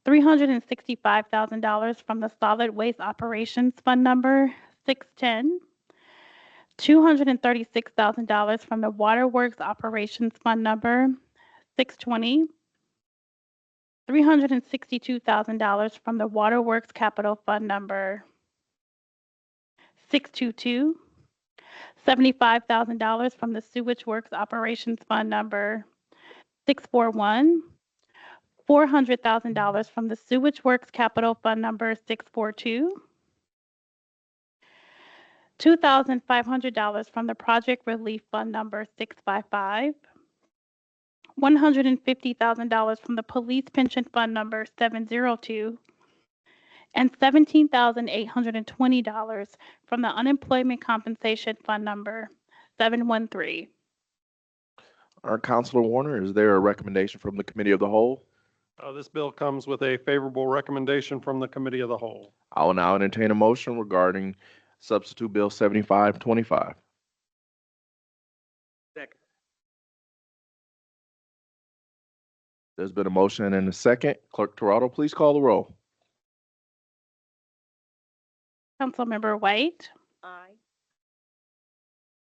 $365,000 from the Solid Waste Operations Fund Number 610, $236,000 from the Waterworks Operations Fund Number 620, $362,000 from the Waterworks Capital Fund Number 622, $75,000 from the Sewage Works Operations Fund Number 641, $400,000 from the Sewage Works Capital Fund Number 642, $2,500 from the Project Relief Fund Number 655, $150,000 from the Police Pension Fund Number 702, and $17,820 from the Unemployment Compensation Fund Number 713. Our Councilor Warner, is there a recommendation from the committee of the whole? This bill comes with a favorable recommendation from the Committee of the Whole. I will now entertain a motion regarding substitute bill 7525. Second. There's been a motion and a second. Clerk Toronto, please call the roll. Councilmember White, Aye.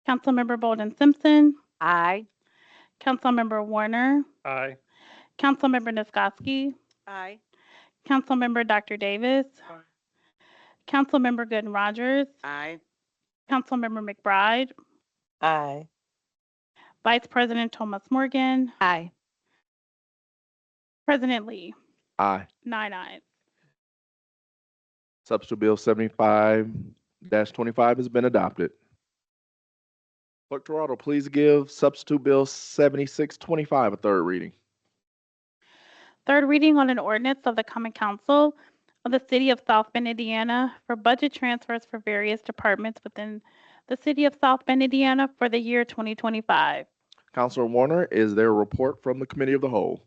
Councilmember Bolden Simpson, Aye. Councilmember Warner, Aye. Councilmember Nisgowsky, Aye. Councilmember Dr. Davis, Councilmember Gooden Rogers, Aye. Councilmember McBride, Aye. Vice President Thomas Morgan, Aye. President Lee. Aye. 9 ayes. Substitute bill 75-25 has been adopted. Clerk Toronto, please give substitute bill 7625 a third reading. Third reading on an ordinance of the Common Council of the City of South Bend, Indiana for budget transfers for various departments within the City of South Bend, Indiana for the year 2025. Councilor Warner, is there a report from the committee of the whole?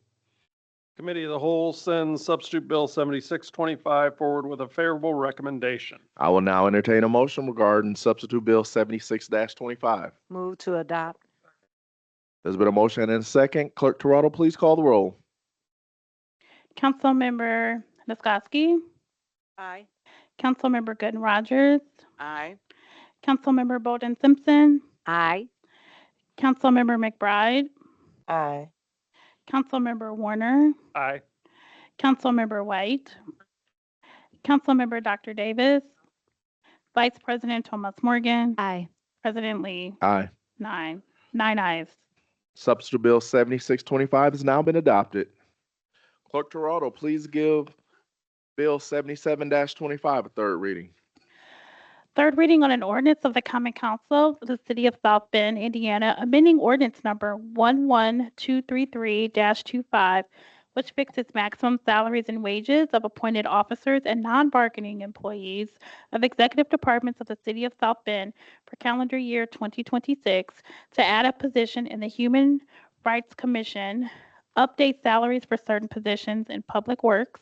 Committee of the Whole sends substitute Bill 7625 forward with a favorable recommendation. I will now entertain a motion regarding substitute bill 76-25. Move to adopt. There's been a motion and a second. Clerk Toronto, please call the roll. Councilmember Nisgowsky, Aye. Councilmember Gooden Rogers, Aye. Councilmember Bolden Simpson, Aye. Councilmember McBride, Aye. Councilmember Warner, Aye. Councilmember White, Councilmember Dr. Davis, Vice President Thomas Morgan, Aye. President Lee, Aye. nine ayes. Substitute bill 7625 has now been adopted. Clerk Toronto, please give bill 77-25 a third reading. Third reading on an ordinance of the Common Council of the City of South Bend, Indiana, amending ordinance number 11233-25, which fixes maximum salaries and wages of appointed officers and non-bargaining employees of executive departments of the City of South Bend for calendar year 2026 to add a position in the Human Rights Commission, update salaries for certain positions in Public Works,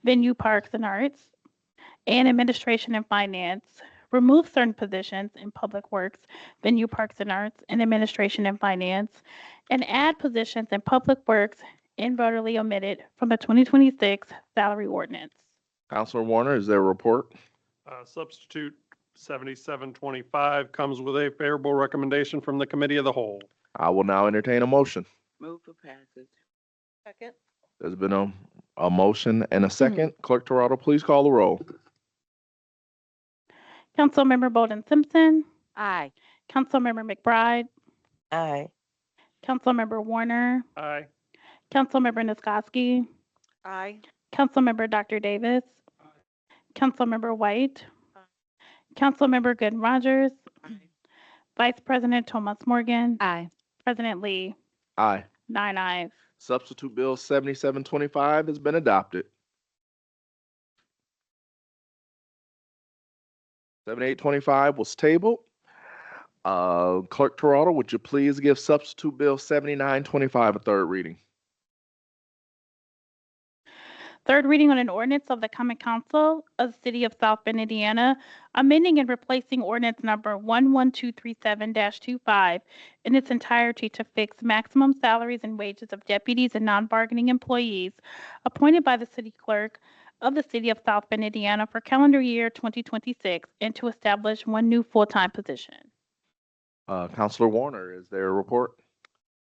Venue, Parks, and Arts, and Administration and Finance, remove certain positions in Public Works, Venue, Parks, and Arts, and Administration and Finance, and add positions in Public Works inadvertently omitted from the 2026 salary ordinance. Councilor Warner, is there a report? Substitute 7725 comes with a favorable recommendation from the Committee of the Whole. I will now entertain a motion. Move for passage. Second. There's been a motion and a second. Clerk Toronto, please call the roll. Councilmember Bolden Simpson, Aye. Councilmember McBride, Aye. Councilmember Warner, Aye. Councilmember Nisgowsky, Aye. Councilmember Dr. Davis, Councilmember White, Councilmember Gooden Rogers, Vice President Thomas Morgan, Aye. President Lee, Aye. 9 ayes. Substitute bill 7725 has been adopted. 7825 was tabled. Clerk Toronto, would you please give substitute bill 7925 a third reading? Third reading on an ordinance of the Common Council of the City of South Bend, Indiana, amending and replacing ordinance number 11237-25 in its entirety to fix maximum salaries and wages of deputies and non-bargaining employees appointed by the city clerk of the City of South Bend, Indiana for calendar year 2026 and to establish one new full-time position. Councilor Warner, is there a report?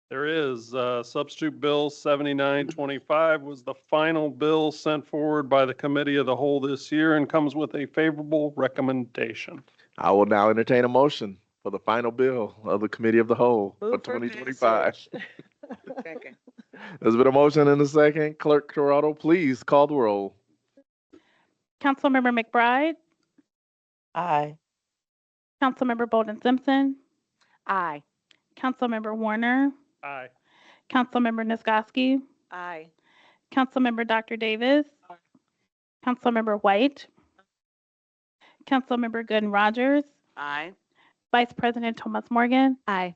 There is, substitute bill 7925 was the final bill sent forward by the Committee of the Whole this year and comes with a favorable recommendation. I will now entertain a motion for the final bill of the Committee of the Whole for Move for 2025. Second. There's been a motion and a second. Clerk Toronto, please call the roll. Councilmember McBride, Aye. Councilmember Bolden Simpson, Aye. Councilmember Warner, Aye. Councilmember Nisgowsky, Aye. Councilmember Dr. Davis, Councilmember White, Councilmember Gooden Rogers, Aye. Vice President Thomas Morgan, Aye.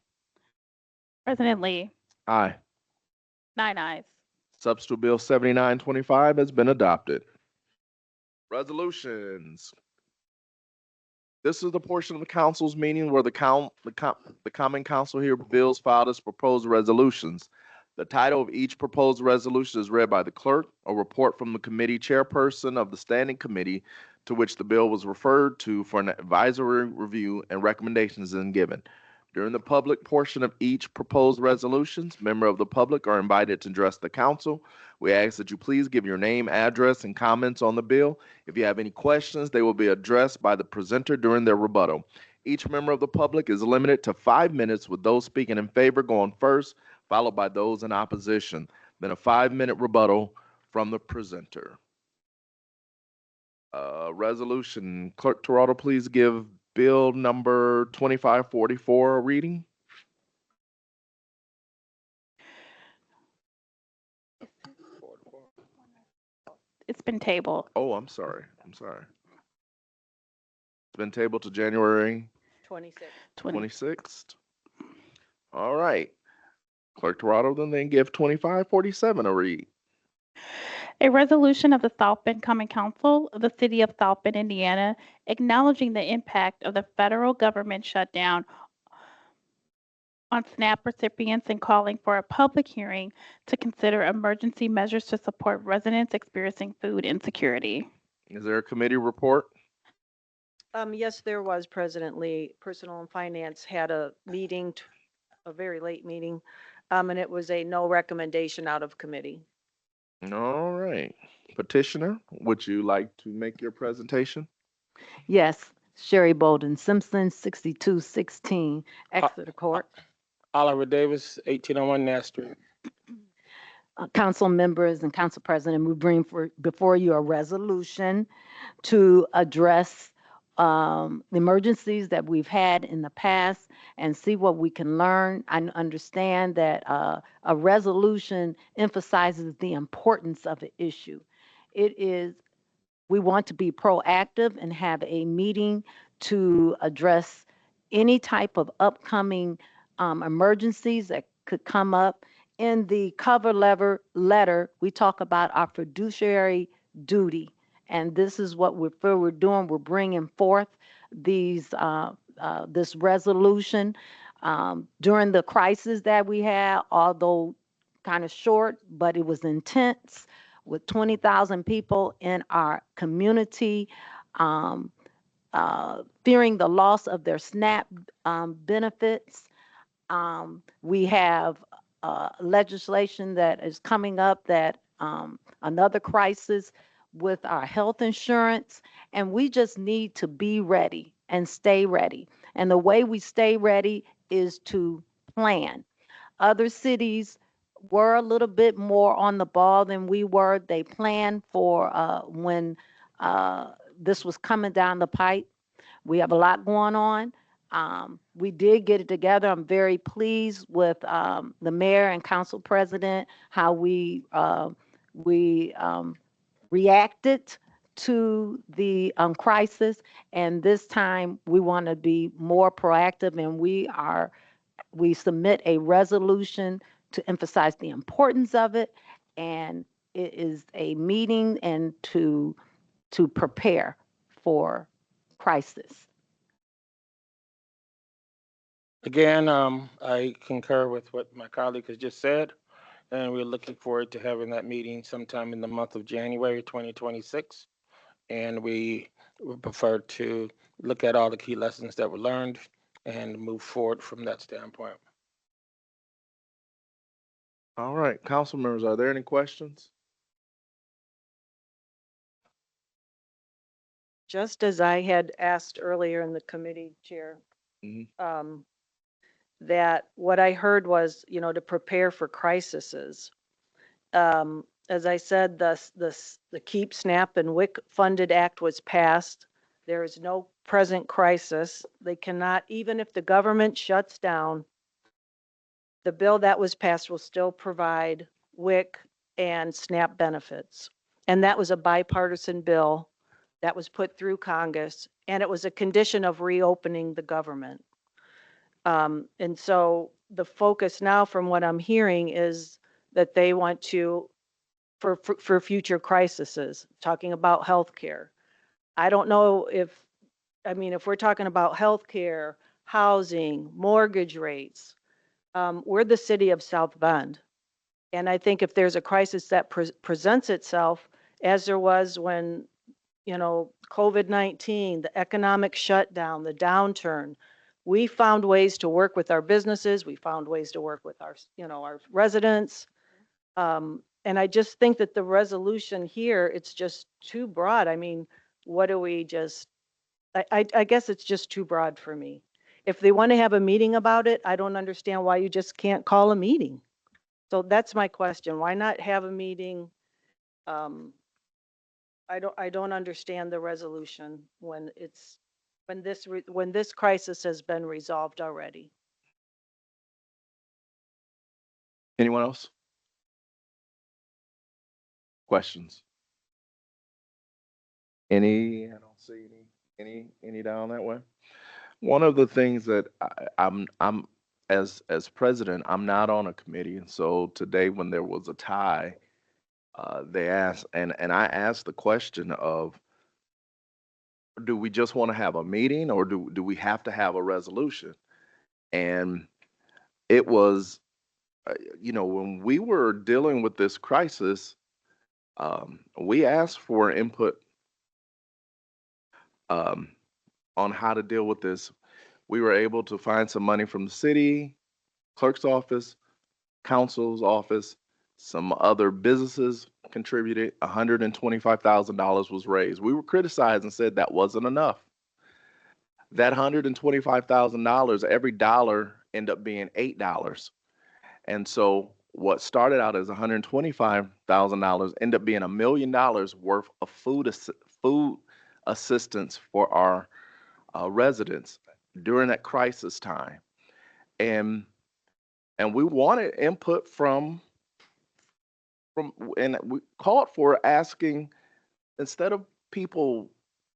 President Lee, Aye. 9 ayes. Substitute bill 7925 has been adopted. Resolutions. This is the portion of the council's meeting where the common council hears bills filed as proposed resolutions. The title of each proposed resolution is read by the clerk. A report from the committee chairperson of the standing committee to which the bill was referred to for an advisory review and recommendations is given. During the public portion of each proposed resolutions, members of the public are invited to address the council. We ask that you please give your name, address, and comments on the bill. If you have any questions, they will be addressed by the presenter during their rebuttal. Each member of the public is limited to 5 minutes, with those speaking in favor going first, followed by those in opposition. Then a 5-minute rebuttal from the presenter. Resolution. Clerk Toronto, please give bill number 2544 a reading. It's been tabled. Oh, I'm sorry. It's been tabled to January 26. 26th. All right. Clerk Toronto, then give 2547 a read. A resolution of the South Bend Common Council of the City of South Bend, Indiana, acknowledging the impact of the federal government shutdown on SNAP recipients and calling for a public hearing to consider emergency measures to support residents experiencing food insecurity. Is there a committee report? Yes, there was, President Lee. Personal and Finance had a meeting, a very late meeting, and it was a no recommendation out of committee. All right. Petitioner, would you like to make your presentation? Yes, Sherry Bolden Simpson, 6216 Exeter Court. Oliver Davis, 1801 Nash Street. Council members and council president, we bring before you a resolution to address the emergencies that we've had in the past and see what we can learn. I understand that a resolution emphasizes the importance of the issue. We want to be proactive and have a meeting to address any type of upcoming emergencies that could come up. In the cover letter, we talk about our fiduciary duty. And this is what we're doing. We're bringing forth this resolution during the crisis that we had, although kind of short, but it was intense with 20,000 people in our community fearing the loss of their SNAP benefits. We have legislation that is coming up that another crisis with our health insurance, and we just need to be ready and stay ready. And the way we stay ready is to plan. Other cities were a little bit more on the ball than we were. They planned for when this was coming down the pipe. We have a lot going on. We did get it together. I'm very pleased with the mayor and council president, how we reacted to the crisis. And this time we want to be more proactive, and we submit a resolution to emphasize the importance of it. And it is a meeting and to prepare for crisis. Again, I concur with what my colleague has just said, and we're looking forward to having that meeting sometime in the month of January 2026. And we would prefer to look at all the key lessons that were learned and move forward from that standpoint. All right, council members, are there any questions? Just as I had asked earlier in the committee, Chair, that what I heard was, to prepare for crises. As I said, the Keep SNAP and WIC funded act was passed. There is no present crisis. They cannot, even if the government shuts down, the bill that was passed will still provide WIC and SNAP benefits. And that was a bipartisan bill that was put through Congress, and it was a condition of reopening the government. And so the focus now, from what I'm hearing, is that they want to, for future crises, talking about healthcare. I don't know if we're talking about healthcare, housing, mortgage rates, we're the city of South Bend. And I think if there's a crisis that presents itself, as there was when, COVID-19, the economic shutdown, the downturn, we found ways to work with our businesses. We found ways to work with our, our residents. And I just think that the resolution here, it's just too broad. I mean, what do we just, I guess it's just too broad for me. If they want to have a meeting about it, I don't understand why you just can't call a meeting. So that's my question. Why not have a meeting? I don't understand the resolution when this crisis has been resolved already. Anyone else? Questions? Any? I don't see any down that way. One of the things that I'm as president, I'm not on a committee, and so today when there was a tie, they asked, and I asked the question of, do we just want to have a meeting or do we have to have a resolution? And it was, when we were dealing with this crisis, we asked for input um, on how to deal with this. We were able to find some money from the city, clerk's office, council's office, some other businesses contributed. $125,000 was raised. We were criticized and said that wasn't enough. That $125,000, every dollar ended up being $8. And so what started out as $125,000 ended up being $1 million worth of food assistance for our residents during that crisis time. And we wanted input from and we called for asking, instead of people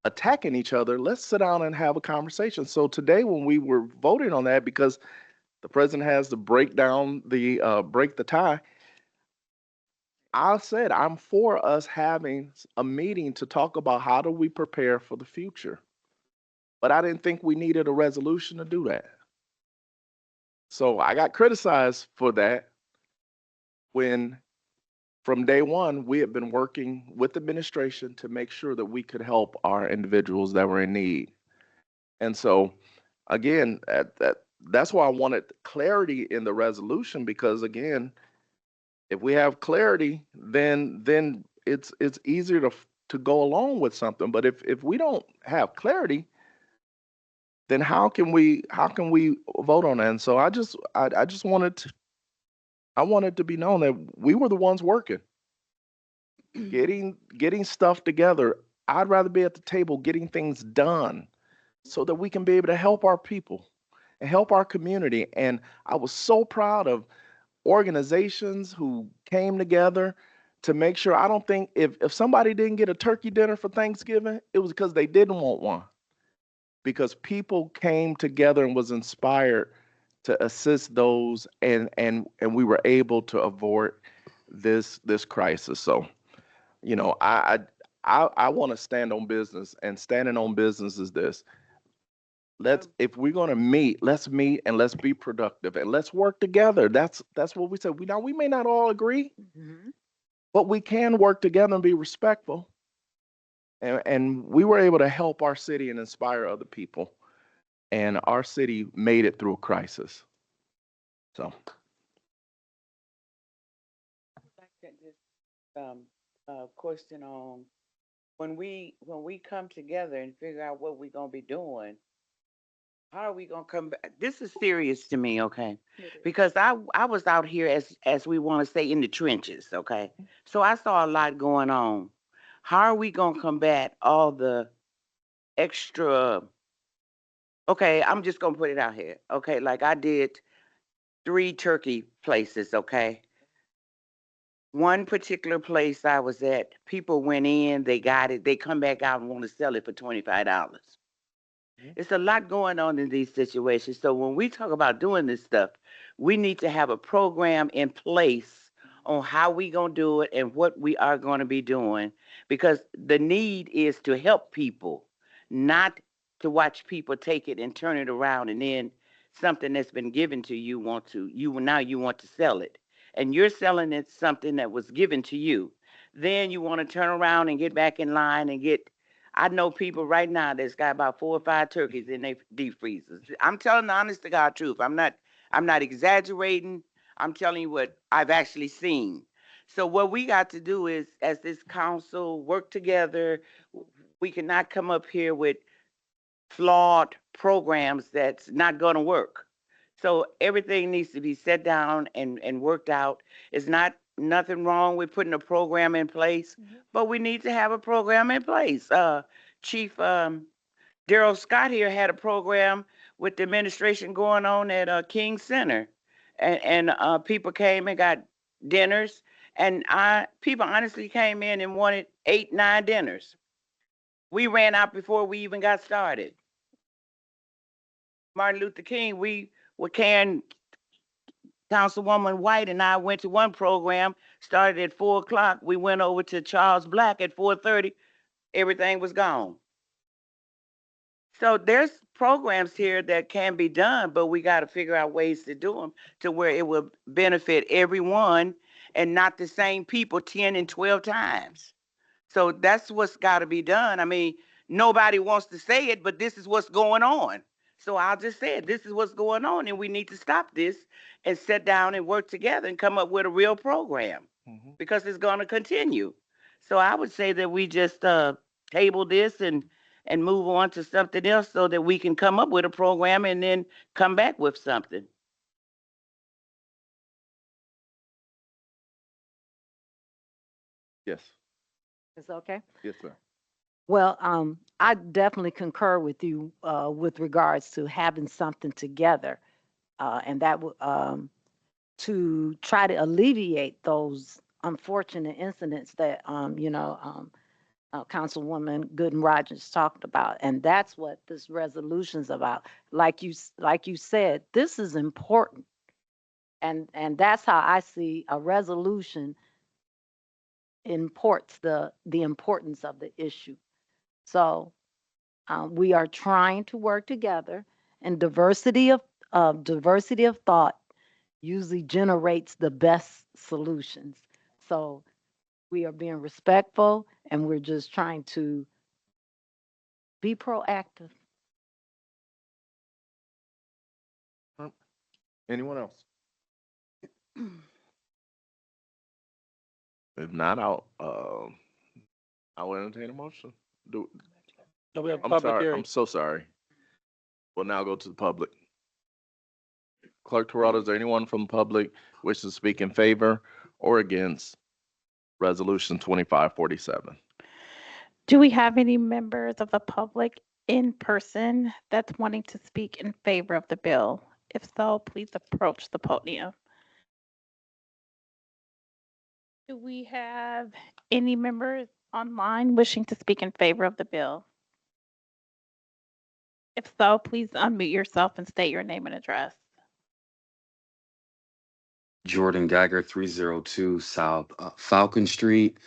attacking each other, let's sit down and have a conversation. So today when we were voting on that, because the president has to break the tie, I said I'm for us having a meeting to talk about how do we prepare for the future. But I didn't think we needed a resolution to do that. So I got criticized for that when from day one, we had been working with administration to make sure that we could help our individuals that were in need. And so, again, that's why I wanted clarity in the resolution, because again, if we have clarity, then it's easier to go along with something. But if we don't have clarity, then how can we vote on that? And so I just wanted to be known that we were the ones working. Getting stuff together. I'd rather be at the table getting things done so that we can be able to help our people and help our community. And I was so proud of organizations who came together to make sure. I don't think if somebody didn't get a turkey dinner for Thanksgiving, it was because they didn't want one. Because people came together and was inspired to assist those, and we were able to avoid this crisis. So, I want to stand on business, and standing on business is this. If we're going to meet, let's meet and let's be productive and let's work together. That's what we said. We may not all agree, but we can work together and be respectful. And we were able to help our city and inspire other people. And our city made it through a crisis. So. Question on when we come together and figure out what we're gonna be doing, how are we gonna come back? This is serious to me, okay? Because I was out here as we want to say in the trenches, okay? So I saw a lot going on. How are we gonna combat all the extra? Okay, I'm just gonna put it out here, okay? Like I did 3 turkey places, okay? One particular place I was at, people went in, they got it, they come back out and want to sell it for $25. It's a lot going on in these situations. So when we talk about doing this stuff, we need to have a program in place on how we going to do it and what we are going to be doing, because the need is to help people, not to watch people take it and turn it around, and then something that's been given to you now you want to sell it. And you're selling it something that was given to you. Then you want to turn around and get back in line and get. I know people right now that's got about 4 or 5 turkeys in their deep freezers. I'm telling the honest to God truth. I'm not exaggerating. I'm telling you what I've actually seen. So what we got to do is, as this council, work together. We cannot come up here with flawed programs that's not going to work. So everything needs to be set down and worked out. It's not nothing wrong with putting a program in place, but we need to have a program in place. Chief Daryl Scott here had a program with the administration going on at King Center, and people came and got dinners, and people honestly came in and wanted 8, 9 dinners. We ran out before we even got started. Martin Luther King, we were carrying Councilwoman White and I went to one program, started at 4 o'clock. We went over to Charles Black at 4:30. Everything was gone. So there's programs here that can be done, but we got to figure out ways to do them to where it will benefit everyone and not the same people 10 and 12 times. So that's what's got to be done. I mean, nobody wants to say it, but this is what's going on. So I'll just say it. This is what's going on, and we need to stop this and sit down and work together and come up with a real program because it's going to continue. So I would say that we just table this and move on to something else so that we can come up with a program and then come back with something. Yes, Is that okay? yes, sir. Well, I definitely concur with you with regards to having something together, and that would to try to alleviate those unfortunate incidents that Councilwoman Gooden Rogers talked about, and that's what this resolution's about. Like you said, this is important, and that's how I see a resolution imports the importance of the issue. So we are trying to work together, and diversity of thought usually generates the best solutions. So we are being respectful, and we're just trying to be proactive. Anyone else? If not, I will entertain a motion. No, we have I'm public sorry. hearing. I'm so sorry. We'll now go to the public. Clerk Toronto, is there anyone from the public wish to speak in favor or against Resolution 2547? Do we have any members of the public in person that's wanting to speak in favor of the bill? If so, please approach the podium. Do we have any members online wishing to speak in favor of the bill? If so, please unmute yourself and state your name and address. Jordan Geiger, 302 South Falcon Street.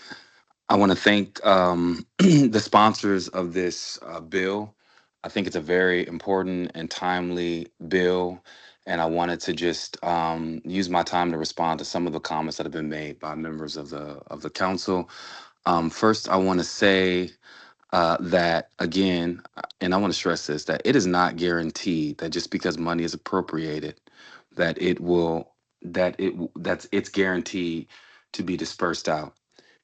I want to thank the sponsors of this bill. I think it's a very important and timely bill, and I wanted to just use my time to respond to some of the comments that have been made by members of the council. First, I want to say that again, and I want to stress this, that it is not guaranteed that just because money is appropriated, that it's guaranteed to be dispersed out.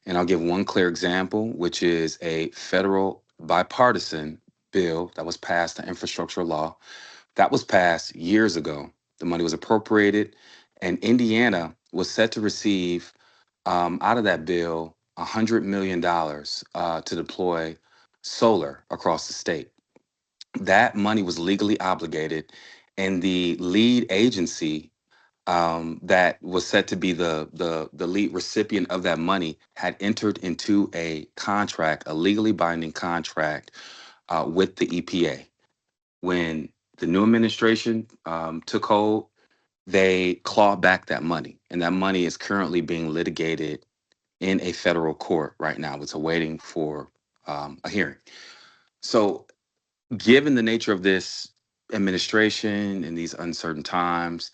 And I'll give one clear example, which is a federal bipartisan bill that was passed, the infrastructure law, that was passed years ago. The money was appropriated, and Indiana was set to receive out of that bill $100 million to deploy solar across the state. That money was legally obligated, and the lead agency that was set to be the lead recipient of that money had entered into a contract, a legally binding contract with the EPA. When the new administration took hold, they clawed back that money, and that money is currently being litigated in a federal court right now. It's awaiting for a hearing. So, given the nature of this administration in these uncertain times,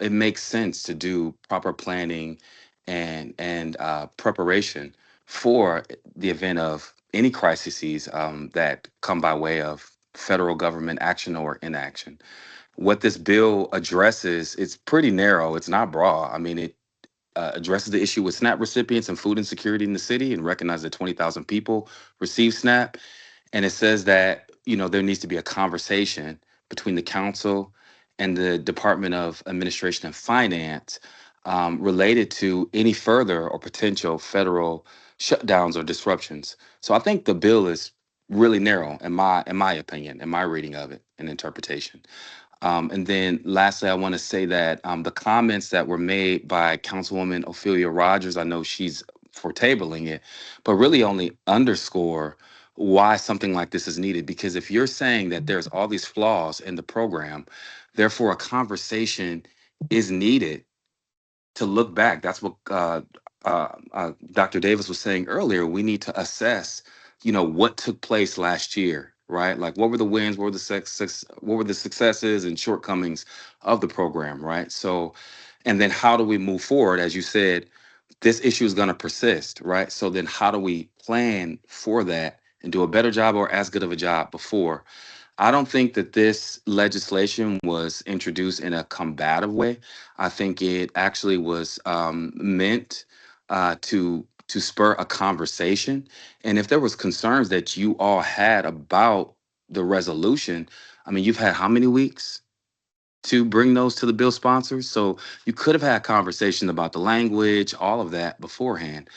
it makes sense to do proper planning and preparation for the event of any crises that come by way of federal government action or inaction. What this bill addresses, it's pretty narrow. It's not broad. I mean, it addresses the issue with SNAP recipients and food insecurity in the city and recognize that 20,000 people receive SNAP. And it says that, there needs to be a conversation between the council and the Department of Administration and Finance related to any further or potential federal shutdowns or disruptions. So I think the bill is really narrow in my opinion, in my reading of it and interpretation. And then lastly, I want to say that the comments that were made by Councilwoman Ophelia Rogers, I know she's for tabling it, but really only underscore why something like this is needed. Because if you're saying that there's all these flaws in the program, therefore a conversation is needed to look back. That's what Dr. Davis was saying earlier. We need to assess, what took place last year, right? Like, what were the wins, what were what were the successes and shortcomings of the program, right? So, and then how do we move forward? As you said, this issue is going to persist, right? So then, how do we plan for that and do a better job or as good of a job before? I don't think that this legislation was introduced in a combative way. I think it actually was meant to spur a conversation. And if there was concerns that you all had about the resolution, I mean, you've had how many weeks to bring those to the bill sponsors? So you could have had conversation about the language, all of that beforehand.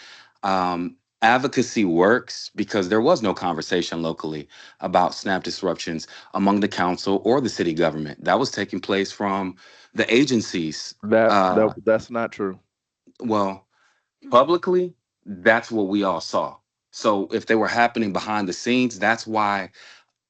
Advocacy works because there was no conversation locally about SNAP disruptions among the council or the city government. That was taking place from the agencies. That's not true. Well, publicly, that's what we all saw. So if they were happening behind the scenes, that's why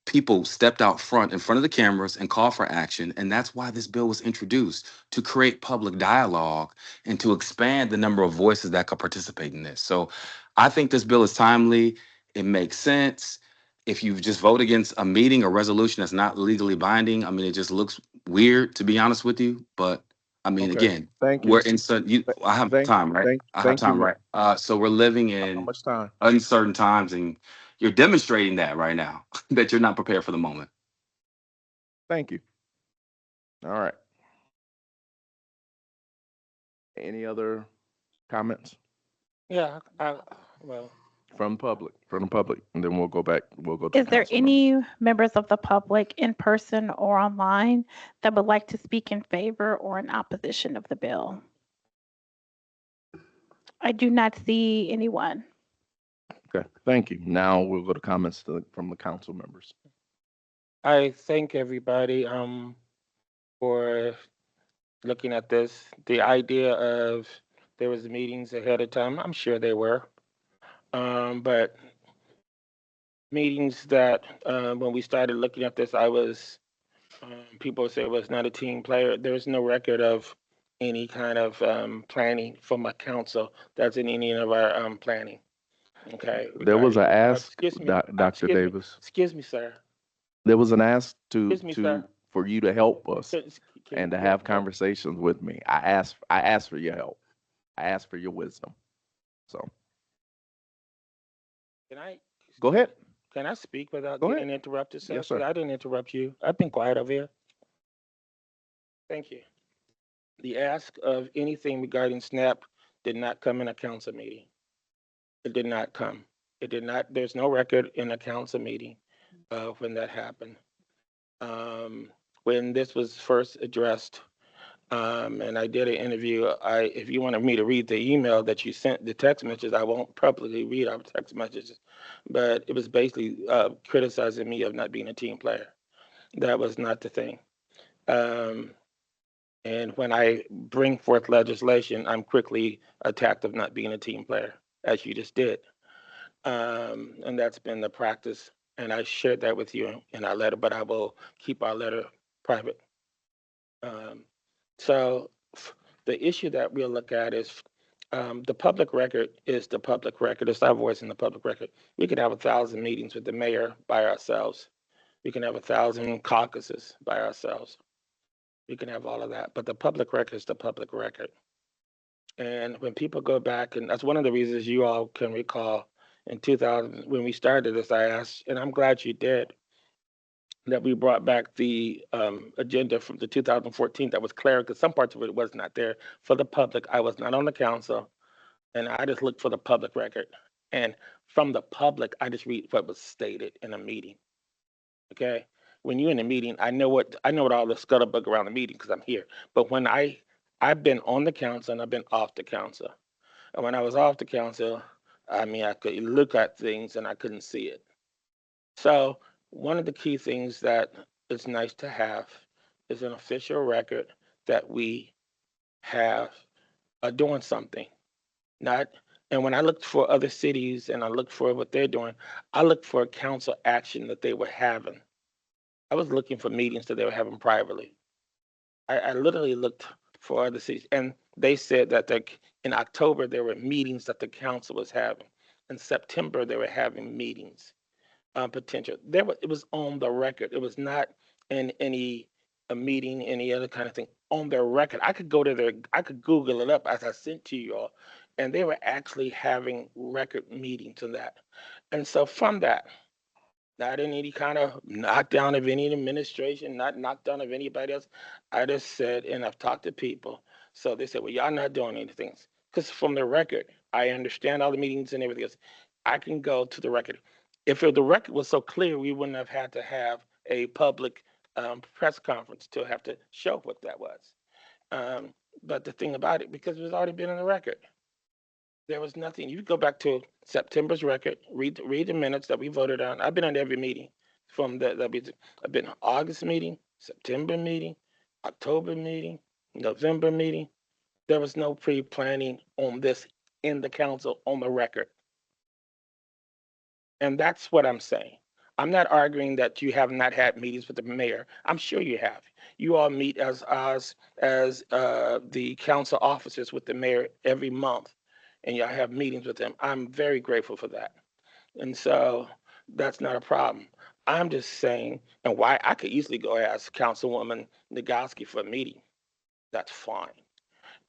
people stepped out front in front of the cameras and called for action. And that's why this bill was introduced, to create public dialogue and to expand the number of voices that could participate in this. So I think this bill is timely. It makes sense. If you just vote against a meeting or resolution that's not legally binding, I mean, it just looks weird, to be honest with you. But I mean, Okay. again, Thank you. we're in I have Thank- time, right? I have thank time, you. right? So we're living How in much time? uncertain times, and you're demonstrating that right now, that you're not prepared for the moment. Thank you. All right. Any other comments Yeah, well, from public? From the public, and then we'll go back. We'll go to Is there council members. any members of the public in person or online that would like to speak in favor or in opposition of the bill? I do not see anyone. Okay, thank you. Now we'll go to comments from the council members. I thank everybody for looking at this. The idea of there was meetings ahead of time, I'm sure there were. But meetings that when we started looking at this, I was people say was not a team player. There's no record of any kind of planning from a council that's in any of our planning. Okay. There was an regarding- ask, excuse me, Dr. excuse me, Davis. Excuse me, sir. There was an ask Excuse me, sir. for you to help us Can and you- to have conversations with me. I asked for your help. I asked for your wisdom. So Can I? go ahead. Can I speak without Go getting interrupted, sir? Yes, sir. I didn't interrupt you. I've been quiet over here. Thank you. The ask of anything regarding SNAP did not come in a council meeting. It did not come. It did not, there's no record in a council meeting of when that happened. When this was first addressed, and I did an interview, if you wanted me to read the email that you sent, the text messages, I won't publicly read our text messages, but it was basically criticizing me of not being a team player. That was not the thing. And when I bring forth legislation, I'm quickly attacked of not being a team player, as you just did. And that's been the practice. And I shared that with you in our letter, but I will keep our letter private. So the issue that we'll look at is the public record is the public record. It's our voice in the public record. We could have 1,000 meetings with the mayor by ourselves. We can have 1,000 caucuses by ourselves. We can have all of that, but the public record is the public record. And when people go back, and that's one of the reasons you all can recall in 2000, when we started this, I asked, and I'm glad you did, that we brought back the agenda from the 2014 that was clear, because some parts of it was not there for the public. I was not on the council, and I just looked for the public record. And from the public, I just read what was stated in a meeting. Okay? When you're in a meeting, I know what all the scuttlebutt around the meeting because I'm here. But when I've been on the council and I've been off the council. And when I was off the council, I mean, I could look at things and I couldn't see it. So one of the key things that is nice to have is an official record that we have doing something. And when I looked for other cities and I looked for what they're doing, I looked for council action that they were having. I was looking for meetings that they were having privately. I literally looked for other cities. And they said that in October, there were meetings that the council was having. In September, they were having meetings, potential. It was on the record. It was not in any a meeting, any other kind of thing. On their record, I could go to I could Google it up as I sent to you all, and they were actually having record meetings and that. And so from that, not in any kind of knockdown of any administration, not knockdown of anybody else. I just said, and I've talked to people. So they said, well, y'all not doing anything. Because from the record, I understand all the meetings and everything else. I can go to the record. If the record was so clear, we wouldn't have had to have a public press conference to have to show what that was. But the thing about it, because it's already been in the record, there was nothing. You go back to September's record, read the minutes that we voted on. I've been on every meeting from I've been August meeting, September meeting, October meeting, November meeting. There was no pre-planning on this in the council on the record. And that's what I'm saying. I'm not arguing that you have not had meetings with the mayor. I'm sure you have. You all meet as the council officers with the mayor every month, and y'all have meetings with them. I'm very grateful for that. And so that's not a problem. I'm just saying, and why I could easily go ask Councilwoman Nagowski for a meeting. That's fine.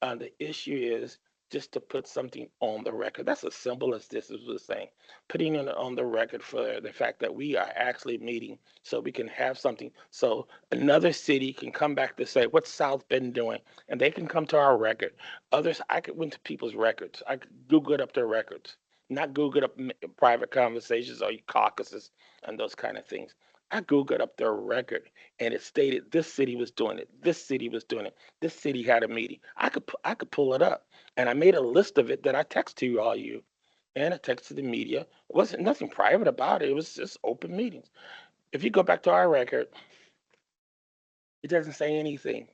The issue is just to put something on the record. That's as simple as this is saying. Putting it on the record for the fact that we are actually meeting so we can have something. So another city can come back to say, what's South Bend doing? And they can come to our record. Others, I could went to people's records. I could Google up their records, not Google up private conversations or caucuses and those kind of things. I Googled up their record and it stated this city was doing it. This city was doing it. This city had a meeting. I could pull it up. And I made a list of it that I text to you. And I texted the media. It wasn't nothing private about it. It was just open meetings. If you go back to our record, it doesn't say anything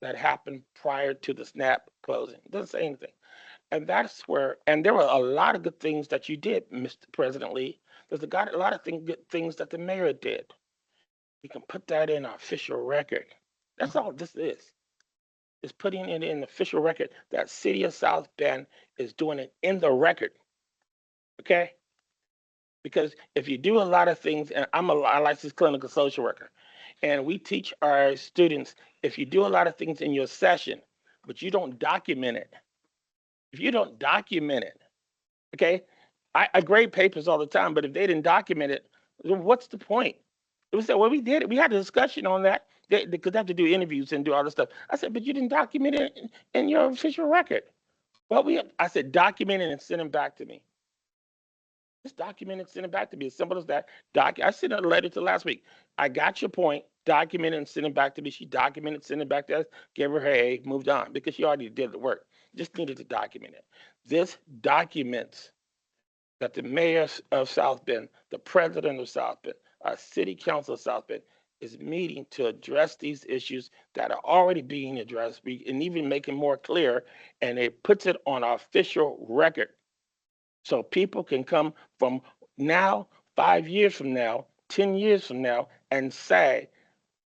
that happened prior to the SNAP closing. It doesn't say anything. And that's where, and there were a lot of good things that you did, Mr. President Lee. There's a lot of good things that the mayor did. We can put that in our official record. That's all this is putting it in the official record that City of South Bend is doing it in the record. Okay? Because if you do a lot of things, and I'm a licensed clinical social worker, and we teach our students, if you do a lot of things in your session, but you don't document it, if you don't document it, okay? I grade papers all the time, but if they didn't document it, what's the point? It was that, well, we did it. We had a discussion on that. Because they have to do interviews and do all this stuff. I said, but you didn't document it in your official record. Well, I said, document it and send it back to me. Just document it, send it back to me. As simple as that. I sent a letter to last week. I got your point. Document it and send it back to me. She documented, sent it back to us, gave her A, moved on because she already did the work. Just needed to document it. This documents that the mayor of South Bend, the president of South Bend, our city council of South Bend, is meeting to address these issues that are already being addressed and even making more clear, and it puts it on our official record. So people can come from now, 5 years from now, 10 years from now, and say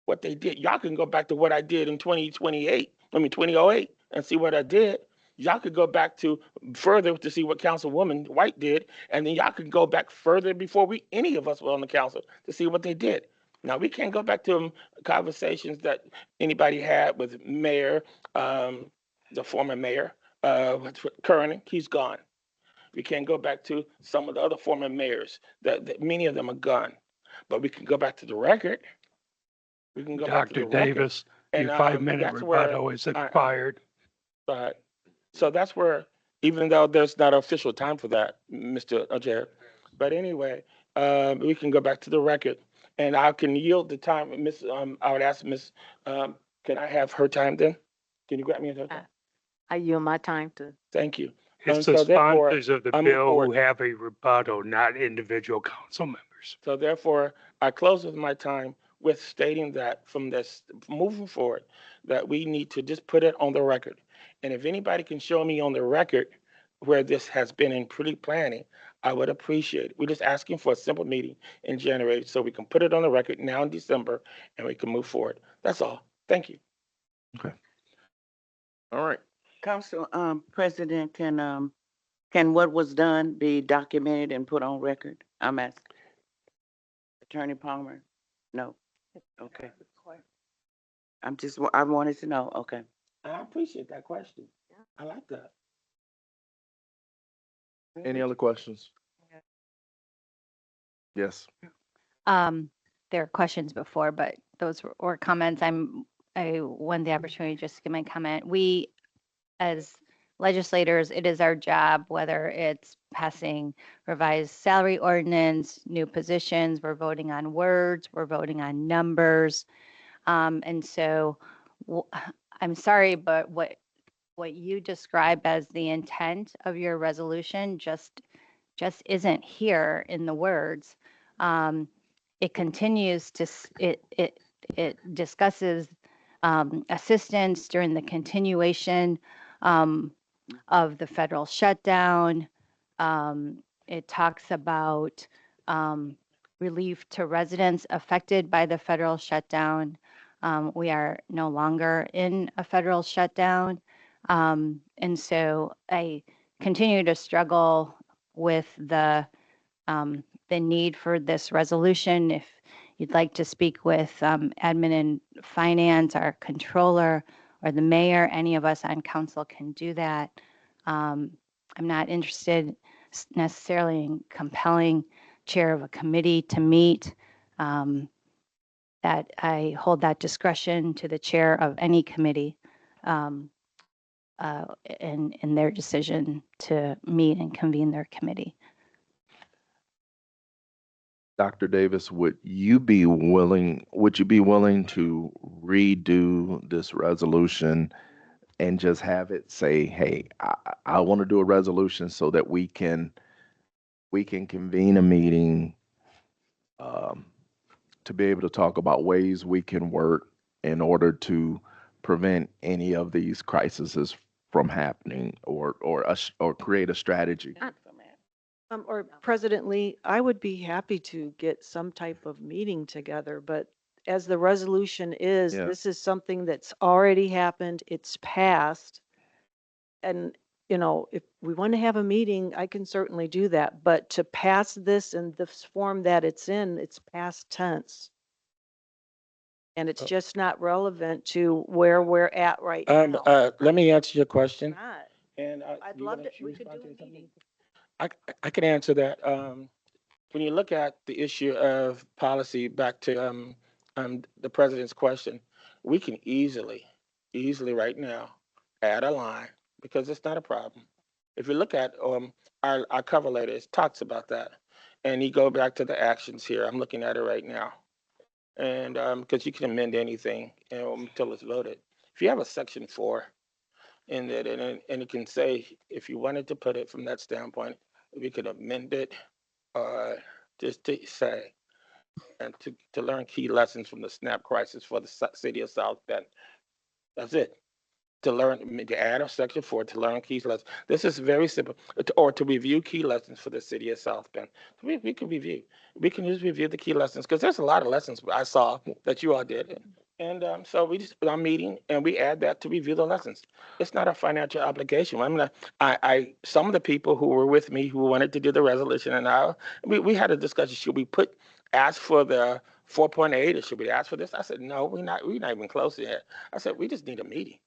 what they did. Y'all can go back to what I did in 2008, and see what I did. Y'all could go back to further to see what Councilwoman White did, and then y'all could go back further before any of us were on the council to see what they did. Now, we can't go back to conversations that anybody had with Mayor, the former mayor, Kernan, he's gone. We can't go back to some of the other former mayors, that many of them are gone. But we can go back to the record. We can go back to the Dr. Davis, record. your And 5-minute rebuttal is expired. But so that's where, even though there's not an official time for that, Mr. Chair, but anyway, we can go back to the record. And I can yield the time, Miss. I would ask Miss. Can I have her time then? Can you grab me her time? I yield my time to. Thank you. It's so the therefore, sponsors of the I'm bill who forward. have a rebuttal, not individual council members. So therefore, I close with my time with stating that from this moving forward, that we need to just put it on the record. And if anybody can show me on the record where this has been in pre-planning, I would appreciate it. We're just asking for a simple meeting in January so we can put it on the record now in December and we can move forward. That's all. Thank you. Okay. All right. Council, President, can what was done be documented and put on record? I'm asking. Attorney Palmer? No. Okay. I wanted to know, okay. I appreciate that question. I like that. Any other questions? Yes. There are questions before, but those were comments. I want the opportunity just to give my comment. We, as legislators, it is our job, whether it's passing revised salary ordinance, new positions, we're voting on words, we're voting on numbers. And so I'm sorry, but what you describe as the intent of your resolution just isn't here in the words. It continues to, it discusses assistance during the continuation of the federal shutdown. It talks about relief to residents affected by the federal shutdown. We are no longer in a federal shutdown. And so I continue to struggle with the need for this resolution. If you'd like to speak with admin and finance, our controller, or the mayor, any of us on council can do that. I'm not interested necessarily in compelling chair of a committee to meet. That I hold that discretion to the chair of any committee in their decision to meet and convene their committee. Dr. Davis, would you be willing to redo this resolution and just have it say, hey, I want to do a resolution so that we can convene a meeting to be able to talk about ways we can work in order to prevent any of these crises from happening or create a strategy? Or President Lee, I would be happy to get some type of meeting together, but as the resolution is, Yeah. this is something that's already happened, it's passed. And, you know, if we want to have a meeting, I can certainly do that, but to pass this in the form that it's in, it's past tense. And it's just not relevant to where we're at right now. Let me answer your question. Not. And I'd you love wanna to, we could respond do to a something? meeting. I can answer that. When you look at the issue of policy, back to the president's question, we can easily right now add a line because it's not a problem. If you look at our cover letter, it talks about that, and you go back to the actions here. I'm looking at it right now, and because you can amend anything until it's voted. If you have a section 4 in it, and it can say if you wanted to put it from that standpoint, we could amend it just to say, and to learn key lessons from the SNAP crisis for the city of South Bend. That's it. To add a section 4 to learn key lessons. This is very simple. Or to review key lessons for the city of South Bend. We can review. We can just review the key lessons because there's a lot of lessons I saw that you all did. And so we just our meeting and we add that to review the lessons. It's not a financial obligation. I mean, some of the people who were with me who wanted to do the resolution and we had a discussion. Should we ask for the 4.8 or should we ask for this? I said, no, we're not even close yet. I said, we just need a meeting.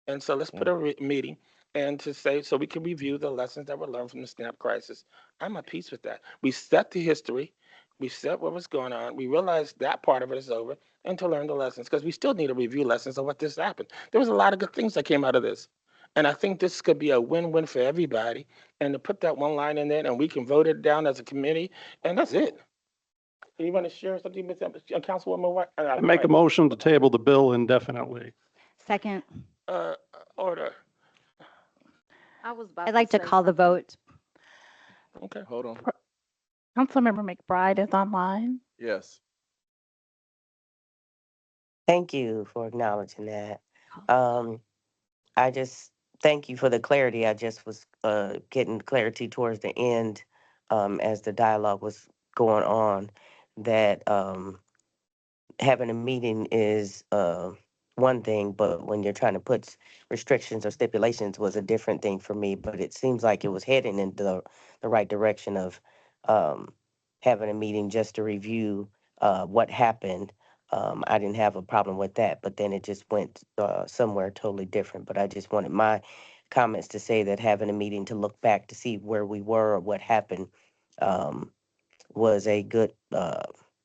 And so let's put a meeting and to say, so we can review the lessons that were learned from the SNAP crisis. I'm at peace with that. We set the history. We set what was going on. We realized that part of it is over and to learn the lessons because we still need to review lessons of what this happened. There was a lot of good things that came out of this. And I think this could be a win-win for everybody. And to put that one line in there and we can vote it down as a committee and that's it. You want to share something with Councilwoman White? I make a motion to table the bill indefinitely. Second, Order. I'd like to call the vote. Okay. Hold on. Councilmember McBride is online. Yes. Thank you for acknowledging that. I just thank you for the clarity. I just was getting clarity towards the end as the dialogue was going on that having a meeting is one thing, but when you're trying to put restrictions or stipulations was a different thing for me. But it seems like it was heading in the right direction of having a meeting just to review what happened. I didn't have a problem with that, but then it just went somewhere totally different. But I just wanted my comments to say that having a meeting to look back to see where we were or what happened was a good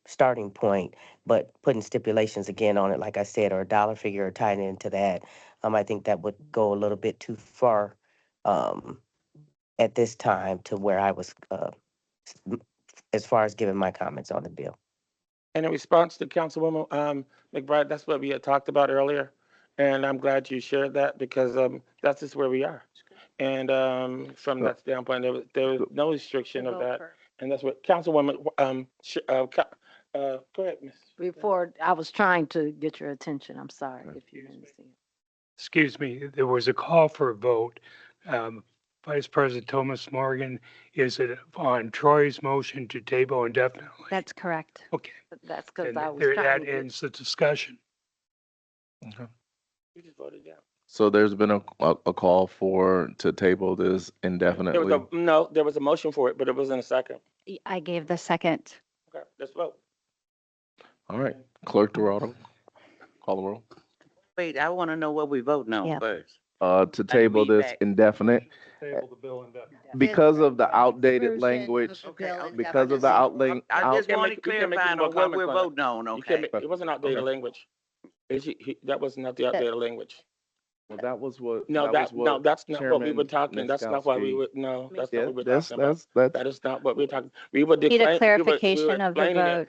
starting point, but putting stipulations again on it, like I said, or a dollar figure or tying it into that, I think that would go a little bit too far at this time to where I was as far as giving my comments on the bill. And in response to Councilwoman McBride, that's what we had talked about earlier. And I'm glad you shared that because that's just where we are. And from that standpoint, there was no restriction of that. And that's what Councilwoman, go ahead, Ms. Before, I was trying to get your attention. I'm sorry if you didn't see it. Excuse me, there was a call for a vote. Vice President Thomas Morgan, is it on Troy's motion to table indefinitely? That's correct. Okay, That's because and I was there, trying that to get. ends the discussion. You just voted down. So there's been a call to table this indefinitely. There was a motion for it, but it wasn't a second. I gave the second. Okay, let's vote. All right, Clerk Dorado, call the roll. Wait, I want to know what we voting on Yeah. first. To table this feedback. indefinite Table the bill indefinitely. because of the outdated Version language. of the Okay, bill okay. and Because of the definitely. I just can want make- to we can make clarify any more on what we're comments on it. voting on, You can't okay? make, it wasn't outdated Okay. language. That was not the outdated language. Well, that was what. No, was what that's not what we were Chairman talking. That's not why we Niskowski- were, no, that's Yeah, not what we were talking about. that's That is not what we're talking. We were Need a declaring, clarification of the vote.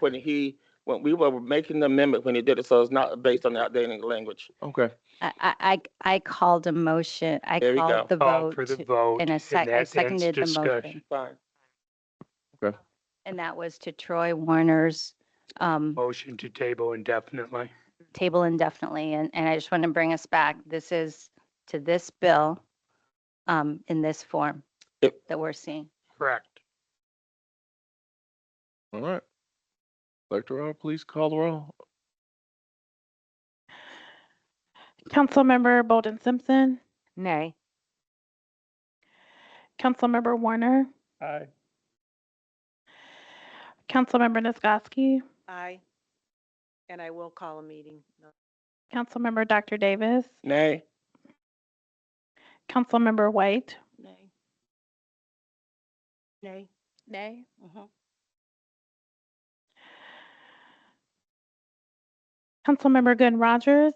when we were making the amendment when he did it, so it's not based on the outdated language. okay. I called a motion. I There we go. called the Call vote for the vote, in a and sec. I that ends seconded the motion. discussion. Fine. And that was to Troy Warner's Motion to table indefinitely. table indefinitely. And I just want to bring us back. This is to this bill in this form Yep. that we're seeing. Correct. All right. Clerk Dorado, please call the roll. Councilmember Bolden Simpson, Nay. Councilmember Warner, Aye. Councilmember Niskoski, Aye. And I will call a meeting. Councilmember Dr. Davis, Nay. Councilmember White, Nay. Nay. nay. Councilmember Gunn Rogers,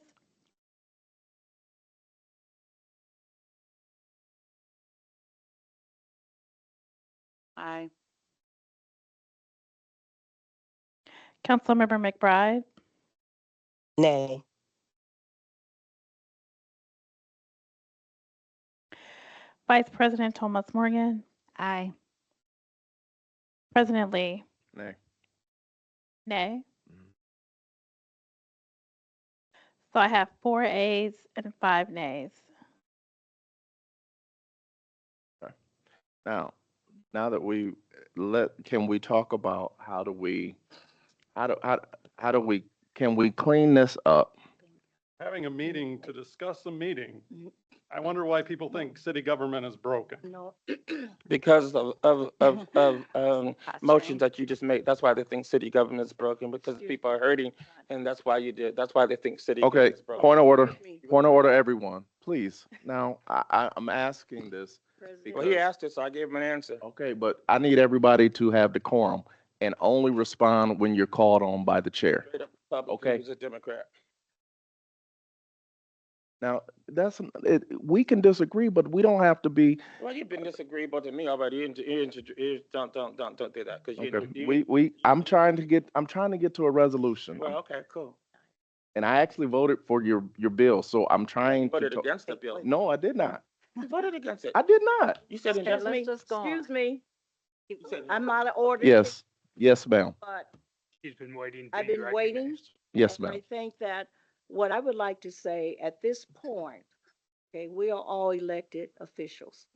Aye. Councilmember McBride, Nay. Vice President Thomas Morgan, Aye. President Lee, Nay. nay. So I have 4 ayes and 5 nays. Now that can we talk about can we clean this up? Having a meeting to discuss a meeting. I wonder why people think city government is broken. No. Because of motions that you just made. That's why they think city government is broken, because people are hurting, and that's why they think city Okay, government is broken. point of order, everyone, please. Now, I'm asking this. Well, he asked it, so I gave him an answer. Okay, but I need everybody to have decorum and only respond when you're called on by the chair. Straight up Republican, Okay. Who's a Democrat. Now, we can disagree, but we don't have to be, Well, you've been disagreeable to me already. Don't do that, because okay, I'm trying to get to a resolution. Well, okay, cool. And I actually voted for your bill, so I'm trying Voted to. against the bill. No, I did not. You voted against it. I did not. You said Okay, indefinitely. let's just go on. Excuse me. You said- I'm not an order. Yes, ma'am. But She's been waiting. to I've be been waiting. recognized. Yes, and ma'am. I think that what I would like to say at this point, okay, we are all elected officials.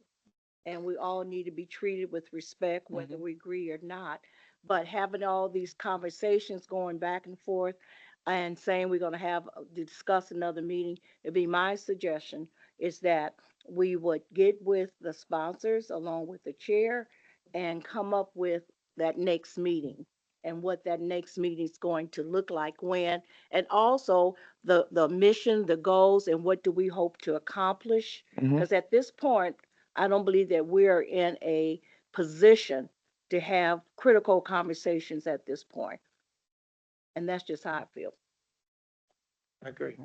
And we all need to be treated with respect, whether we agree or not. But having all these conversations going back and forth, and saying we're gonna have, discuss another meeting, it'd be my suggestion is that we would get with the sponsors along with the chair and come up with that next meeting and what that next meeting is going to look like when, and also the mission, the goals, and what do we hope to accomplish? Mhm. Because at this point, I don't believe that we're in a position to have critical conversations at this point. And that's just how I feel. I agree.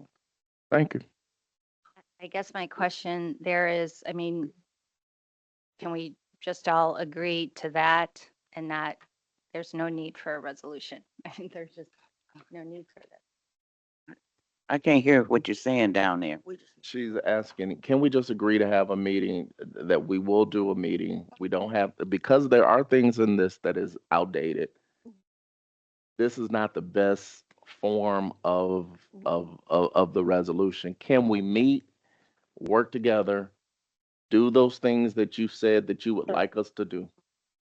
Thank you. I guess my question there is, I mean, can we just all agree to that and that there's no need for a resolution? I think there's just no need for that. I can't hear what you're saying down there. She's asking, can we just agree to have a meeting, that we will do a meeting? We don't have, because there are things in this that is outdated. This is not the best form of the resolution. Can we meet, work together, do those things that you said that you would like us to do?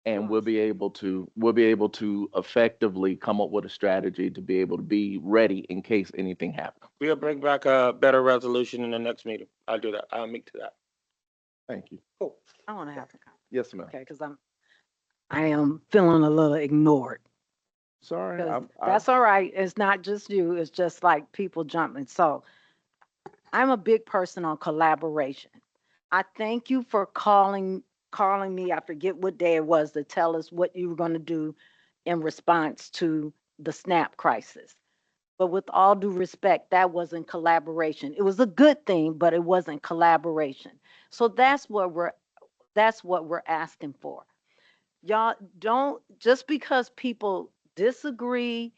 And we'll be able to effectively come up with a strategy to be able to be ready in case anything happens. We'll bring back a better resolution in the next meeting. I'll do that. I'll meet to that. Thank you. Cool. I want to have a comment, Yes, ma'am. okay, because I am feeling a little ignored. Sorry. 'Cause that's all right. It's not just you. It's just like people jumping. So I'm a big person on collaboration. I thank you for calling me. I forget what day it was to tell us what you were going to do in response to the SNAP crisis. But with all due respect, that wasn't collaboration. It was a good thing, but it wasn't collaboration. So that's what we're asking for. Y'all don't, just because people disagree,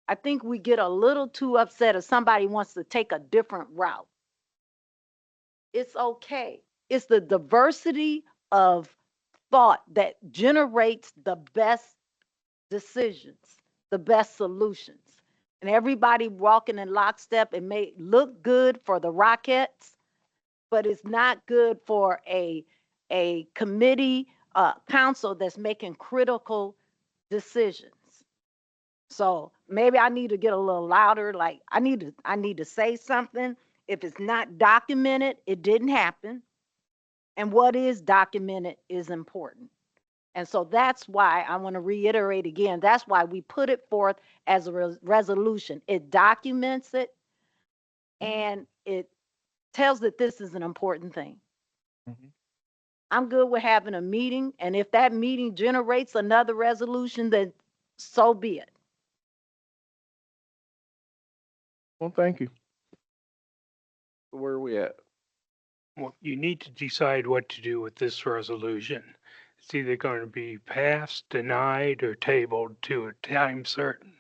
I think we get a little too upset if somebody wants to take a different route. It's okay. It's the diversity of thought that generates the best decisions, the best solutions. And everybody walking in lockstep, it may look good for the Rockettes, but it's not good for a committee, council that's making critical decisions. So maybe I need to get a little louder, like I need to say something. If it's not documented, it didn't happen. And what is documented is important. And so that's why I want to reiterate again, that's why we put it forth as a resolution. It documents it and it tells that this is an important thing. Mhm. I'm good with having a meeting, and if that meeting generates another resolution, then so be it. Well, thank you. Where are we at? Well, you need to decide what to do with this resolution. It's either going to be passed, denied, or tabled to a time certain.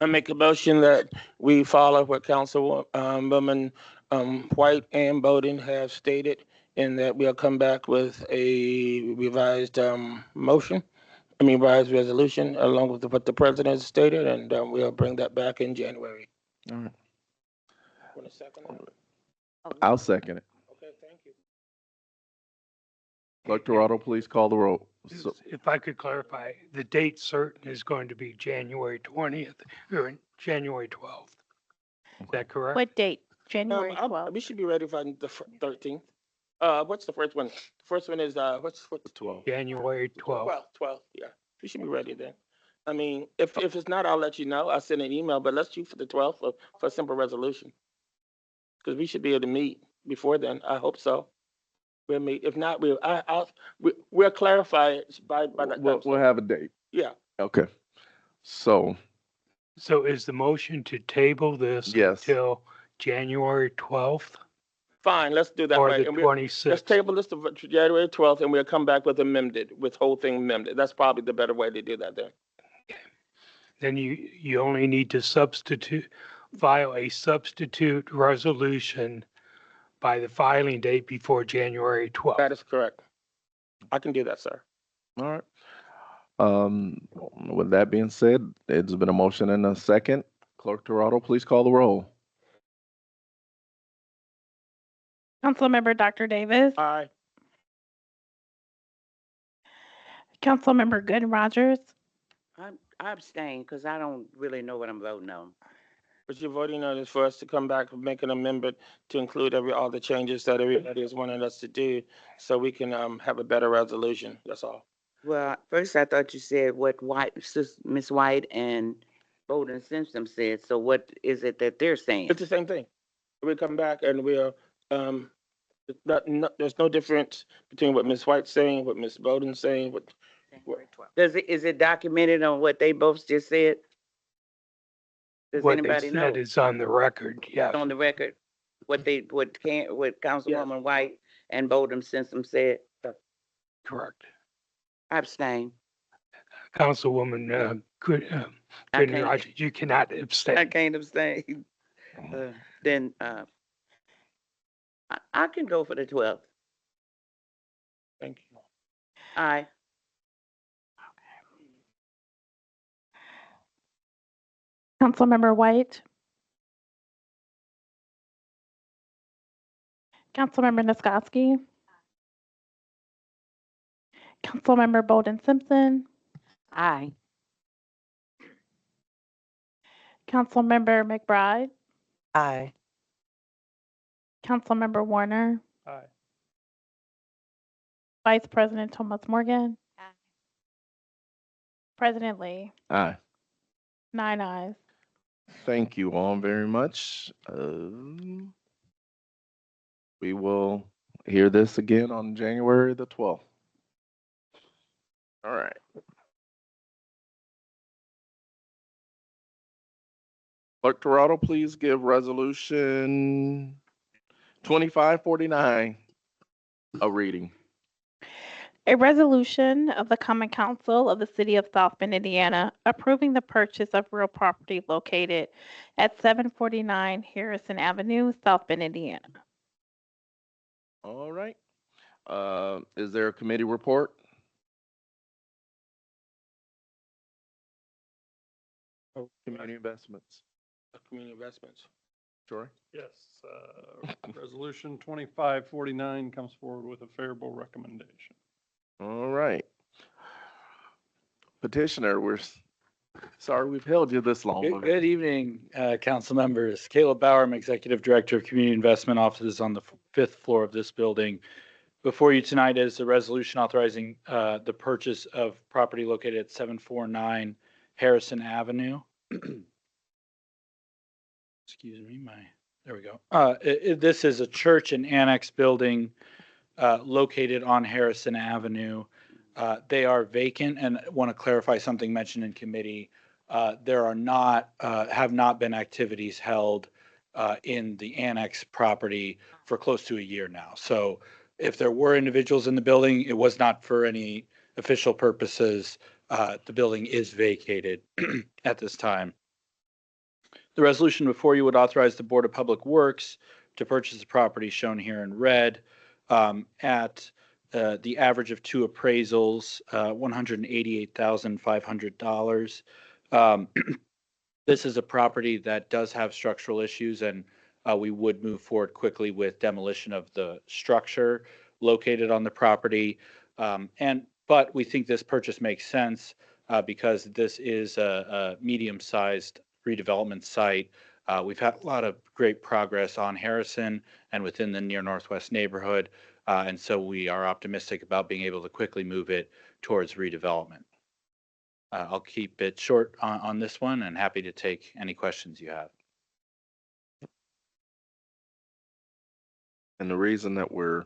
I make a motion that we follow what Councilwoman White and Bowden have stated, and that we'll come back with a revised revised resolution along with what the president stated, and we'll bring that back in January. All right. Want a second? that? I'll second it. Okay, thank you. Clerk Toronto, please call the roll. So, If I could clarify, the date certain is going to be January 20th or January 12th. Is that correct? What date? January We 12th. should be ready for the 13th. What's the first one? The first one is, what's 12. January 12th. 12, yeah. We should be ready then. I mean, if it's not, I'll let you know. I'll send an email, but let's shoot for the 12th for a simple resolution. Because we should be able to meet before then. I hope so. We'll meet. If not, we'll clarify it by that time. We'll have a date. Yeah. Okay. So, So is the motion to table this yes. until January 12th Fine, let's do that. or way. the And let's 26th? table this to January 12th, and we'll come back with whole thing amended. That's probably the better way to do that then. Then you only need to file a substitute resolution by the filing date before January 12th. That is correct. I can do that, sir. All right. With that being said, it's been a motion and a second. Clerk Toronto, please call the roll. Councilmember Dr. Davis. Aye. Councilmember Good Rogers. I abstain because I don't really know what I'm voting on. What you're voting on is for us to come back and make an amendment to include all the changes that everybody is wanting us to do, so we can, have a better resolution, that's all. Well, first I thought you said what Ms. White and Bowden Simpson said. So what is it that they're saying? It's the same thing. We come back and we'll, there's no difference between what Ms. White's saying, what Ms. Bowden's saying, Is it documented on what they both just said? Does What they anybody know? said is on the record, yes. On the record, what Councilwoman White and Bowden Simpson said? Correct. I abstain. Councilwoman, I Goodman can't- Rogers, you cannot I abstain. can't abstain. Then, I can go for the 12th. Thank you. Aye. Councilmember White. Councilmember Nisgowsky. Councilmember Bowden Simpson. Aye. Councilmember McBride. Aye. Councilmember Warner. Aye. Vice President Thomas Morgan. Aye. President Lee. Aye. 9 ayes. Thank you all very much. We will hear this again on January the 12th. All right. Clerk Toronto, please give resolution 2549 a reading. A resolution of the Common Council of the City of South Bend, Indiana, approving the purchase of real property located at 749 Harrison Avenue, South Bend, Indiana. All right. Is there a committee report? Community investments. Community investments. Troy? Yes, resolution 2549 comes forward with a favorable recommendation. All right. Petitioner, we're sorry we've held you this long. but- Good evening, council members. Caleb Bauer, I'm Executive Director of Community Investment Offices on the fifth floor of this building. Before you tonight is a resolution authorizing the purchase of property located at 749 Harrison Avenue. Excuse me, there we go. This is a church and annex building located on Harrison Avenue. They are vacant, and I want to clarify something mentioned in committee. There are not, have not been activities held in the annex property for close to a year now. So if there were individuals in the building, it was not for any official purposes. The building is vacated at this time. The resolution before you would authorize the Board of Public Works to purchase the property shown here in red at the average of two appraisals, $188,500. This is a property that does have structural issues, and we would move forward quickly with demolition of the structure located on the property. But we think this purchase makes sense because this is a medium-sized redevelopment site. We've had a lot of great progress on Harrison and within the near northwest neighborhood. And so we are optimistic about being able to quickly move it towards redevelopment. I'll keep it short on this one and happy to take any questions you have. And the reason that we're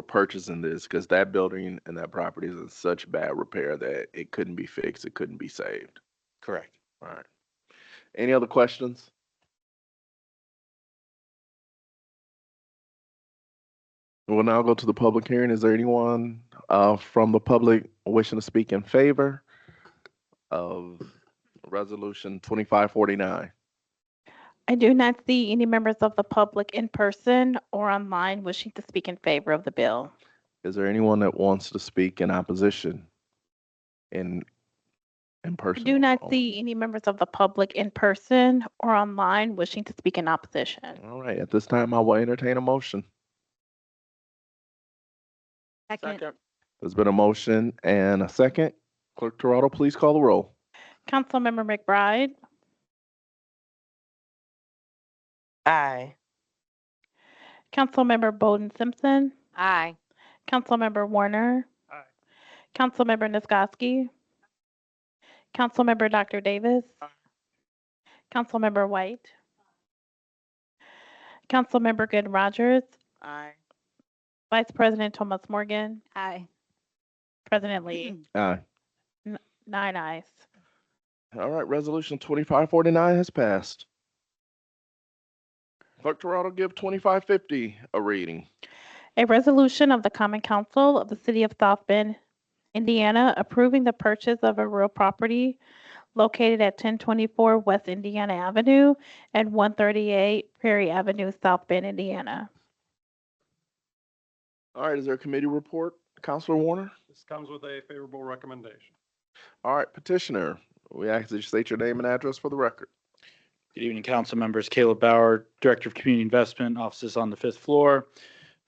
purchasing this because that building and that property is in such bad repair that it couldn't be fixed, it couldn't be saved. Correct. All right. Any other questions? We'll now go to the public hearing. Is there anyone from the public wishing to speak in favor of Resolution 2549? I do not see any members of the public in person or online wishing to speak in favor of the bill. Is there anyone that wants to speak in opposition in I person? do not see any members of the public in person or online wishing to speak in opposition. All right. At this time, I will entertain a motion. Second. There's been a motion and a second. Clerk Toronto, please call the roll. Councilmember McBride, Aye. Councilmember Bowden Simpson, Aye. Councilmember Warner, Aye. Councilmember Nisgowsky, Councilmember Dr. Davis, Councilmember White, Councilmember Good Rogers, Aye. Vice President Thomas Morgan, Aye. President Lee. Aye. 9 ayes. All right, resolution 2549 has passed. Clerk Toronto, give 2550 a reading. A resolution of the Common Council of the City of South Bend, Indiana, approving the purchase of a real property located at 1024 West Indiana Avenue and 138 Prairie Avenue, South Bend, Indiana. All right, is there a committee report? Councilor Warner? This comes with a favorable recommendation. All right, petitioner, we ask that you state your name and address for the record. Good evening, council members. Caleb Bauer, Director of Community Investment, offices on the 5th floor.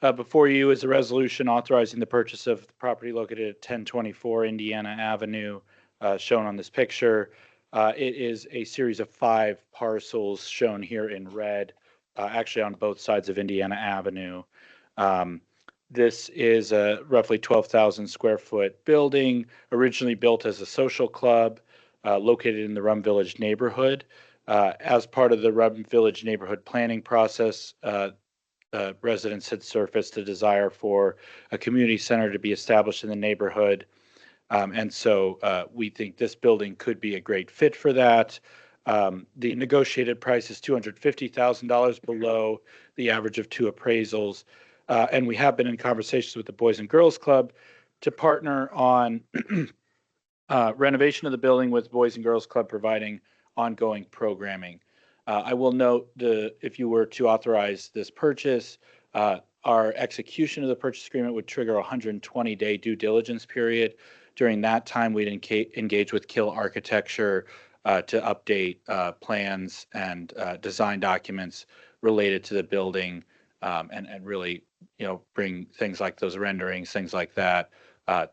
Before you is a resolution authorizing the purchase of the property located at 1024 Indiana Avenue, shown on this picture. It is a series of 5 parcels shown here in red, actually on both sides of Indiana Avenue. This is a roughly 12,000 square foot building, originally built as a social club, located in the Rum Village neighborhood. As part of the Rum Village neighborhood planning process, residents had surfaced a desire for a community center to be established in the neighborhood. And so we think this building could be a great fit for that. The negotiated price is $250,000 below the average of 2 appraisals. And we have been in conversations with the Boys and Girls Club to partner on renovation of the building, with Boys and Girls Club providing ongoing programming. I will note, if you were to authorize this purchase, our execution of the purchase agreement would trigger a 120-day due diligence period. During that time, we'd engage with Kill Architecture to update plans and design documents related to the building, and really, bring things like those renderings, things like that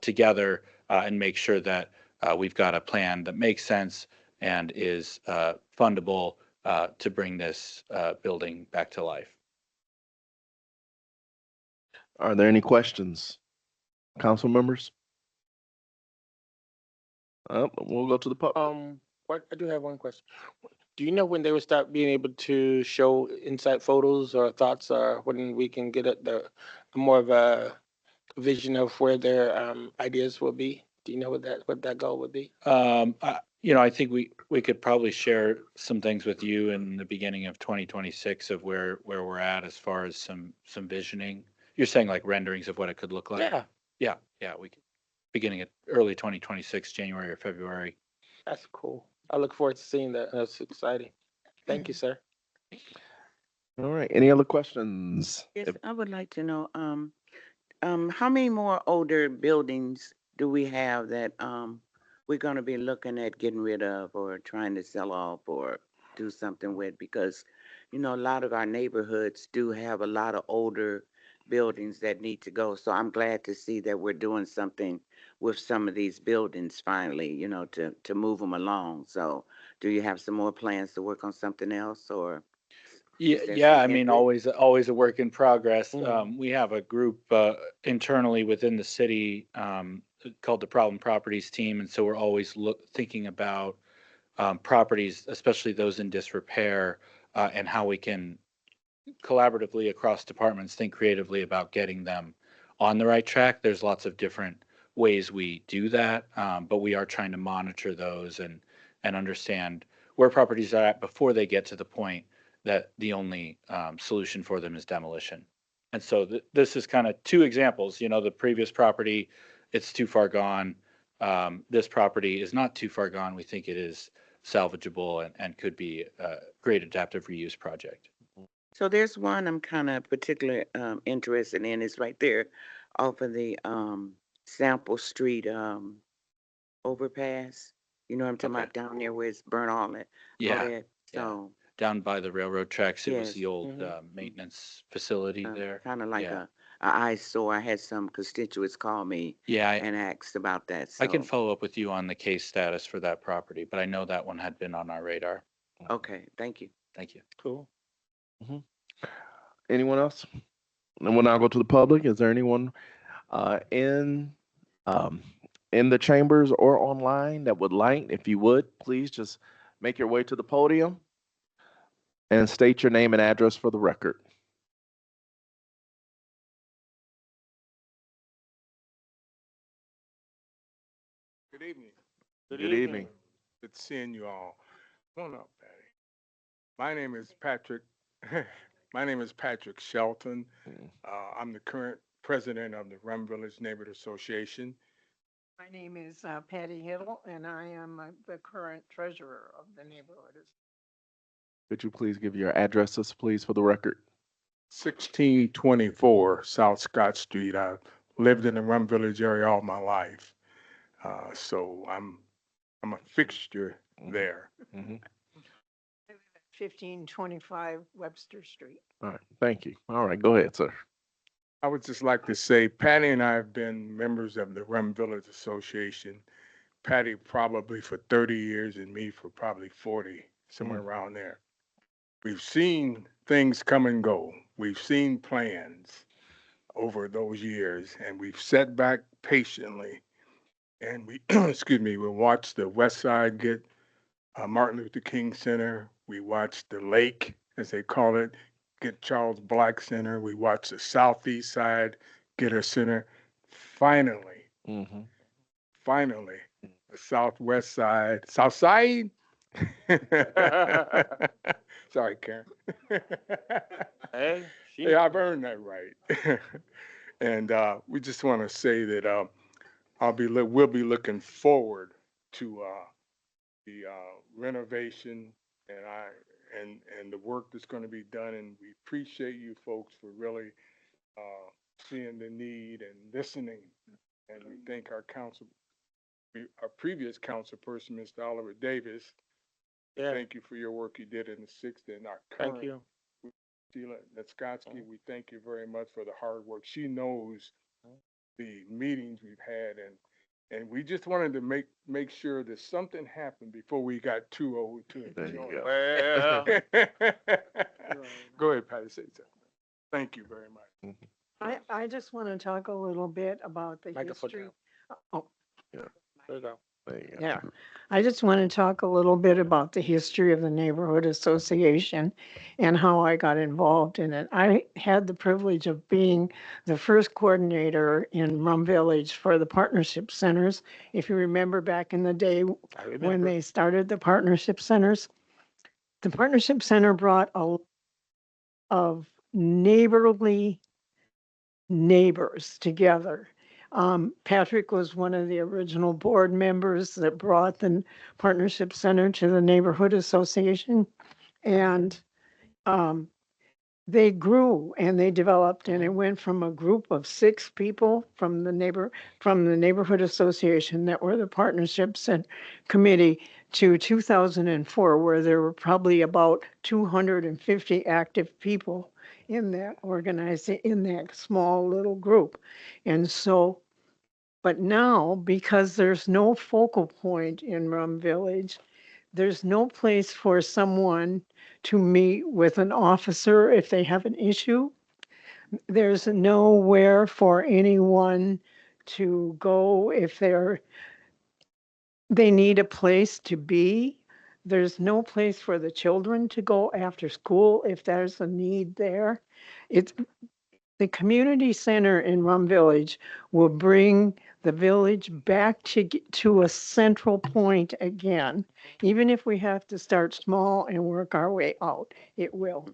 together, and make sure that we've got a plan that makes sense and is fundable to bring this building back to life. Are there any questions? Council members? We'll go to the public. I do have one question. Do you know when they will start being able to show inside photos or thoughts, or when we can get a more of a vision of where their ideas will be? Do you know what that goal would be? I think we could probably share some things with you in the beginning of 2026 of where we're at as far as some visioning. You're saying like renderings of what it could look like? Yeah. Yeah. We could, beginning at early 2026, January or February. That's cool. I look forward to seeing that. That's exciting. Thank you, sir. All right, any other questions? Yes, I would like to know, how many more older buildings do we have that, we're gonna be looking at getting rid of or trying to sell off or do something with? Because, a lot of our neighborhoods do have a lot of older buildings that need to go. So I'm glad to see that we're doing something with some of these buildings finally, to move them along. So do you have some more plans to work on something else, or? Yeah. I mean, always a work in progress. We have a group internally within the city called the Problem Properties Team, and so we're always thinking about properties, especially those in disrepair, and how we can collaboratively across departments think creatively about getting them on the right track. There's lots of different ways we do that, but we are trying to monitor those and understand where properties are at before they get to the point that the only solution for them is demolition. And so this is kind of 2 examples. The previous property, it's too far gone. This property is not too far gone. We think it is salvageable and could be a great adaptive reuse project. So there's one I'm kind of particularly interested in. It's right there off of the Sample Street overpass. You know what I'm talking about, down there where it's burnt all that. Yeah. So Down by the railroad tracks, it was Yes. the old maintenance facility there. kind of like Yeah. eyesore. I had some constituents call me Yeah, and asked about that, I can so, follow up with you on the case status for that property, but I know that one had been on our radar. okay, thank you. Thank you. Cool. Anyone else? And we'll now go to the public. Is there anyone in um, in the chambers or online that would like, if you would, please just make your way to the podium and state your name and address for the record. Good evening. Good evening. Good seeing you all. Come on up, Patty. My name is Patrick. My name is Patrick Shelton. I'm the current president of the Rum Village Neighborhood Association. My name is Patty Hiddle, and I am the current treasurer of the neighborhood. Could you please give your addresses, please, for the record? 1624 South Scott Street. I've lived in the Rum Village area all my life, so I'm a fixture there. 1525 Webster Street. All right, thank you. All right, go ahead, sir. I would just like to say, Patty and I have been members of the Rum Village Association. Patty probably for 30 years and me for probably 40, somewhere around there. We've seen things come and go. We've seen plans over those years, and we've sat back patiently. And we, excuse me, we watched the West Side get Martin Luther King Center. We watched the Lake, as they call it, get Charles Black Center. We watched the Southeast Side get a center. Finally, finally, the Southwest Side, South Side. Sorry, Karen. Hey, Yeah, I've earned that right. And we just want to say that we'll be looking forward to the renovation and the work that's going to be done. And we appreciate you folks for really seeing the need and listening. And we thank our previous council person, Mr. Oliver Davis. Yeah. Thank you for your work you did in the 60s. And our Thank current you. Sheila Netskotsky, we thank you very much for the hard work. She knows the meetings we've had, and we just wanted to make sure that something happened before we got too old to There you enjoy. Well, Go ahead, Patty, say something. Thank you very much. I just want to talk a little bit about the Microphone history. down. Oh, there you go. There you go. yeah. I just want to talk a little bit about the history of the neighborhood association and how I got involved in it. I had the privilege of being the first coordinator in Rum Village for the partnership centers. If you remember back in the day when they started the partnership centers, the partnership center brought a lot of neighborly neighbors together. Patrick was one of the original board members that brought the Partnership Center to the Neighborhood Association. And they grew and they developed, and it went from a group of 6 people from the Neighborhood Association that were the partnerships and committee to 2004, where there were probably about 250 active people in that small little group. And so, but now, because there's no focal point in Rum Village, there's no place for someone to meet with an officer if they have an issue. There's nowhere for anyone to go if they need a place to be. There's no place for the children to go after school if there's a need there. The community center in Rum Village will bring the village back to a central point again. Even if we have to start small and work our way out, it will.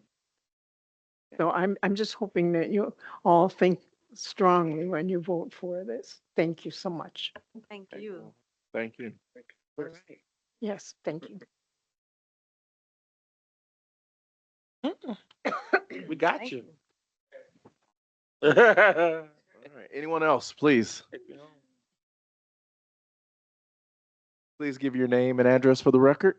So I'm just hoping that you all think strongly when you vote for this. Thank you so much. Thank you. Thank you. All right. Yes, thank you. We got Thank you. All right. Anyone else, please? Please give your name and address for the record.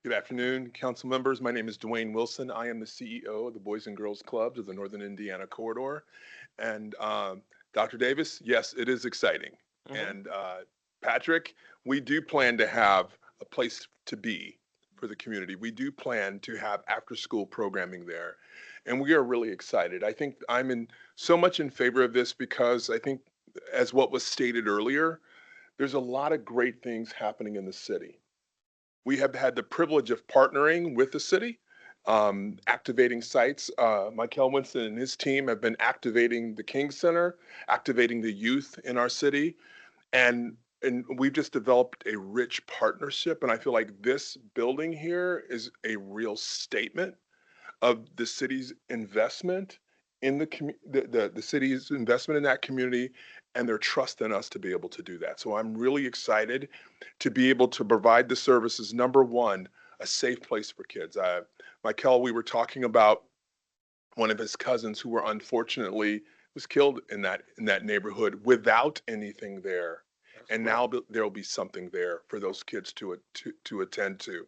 Good afternoon, council members. My name is Dwayne Wilson. I am the CEO of the Boys and Girls Clubs of the Northern Indiana Corridor. And Dr. Davis, yes, it is exciting. And Patrick, we do plan to have a place to be for the community. We do plan to have after-school programming there. And we are really excited. I think I'm so much in favor of this because I think, as what was stated earlier, there's a lot of great things happening in the city. We have had the privilege of partnering with the city, activating sites. Michael Winston and his team have been activating the King Center, activating the youth in our city. And we've just developed a rich partnership. And I feel like this building here is a real statement of the city's investment in the city's investment in that community and their trust in us to be able to do that. So I'm really excited to be able to provide the services. Number one, a safe place for kids. Michael, we were talking about one of his cousins who were unfortunately was killed in that neighborhood without anything there. And now there'll be something there for those kids to attend to.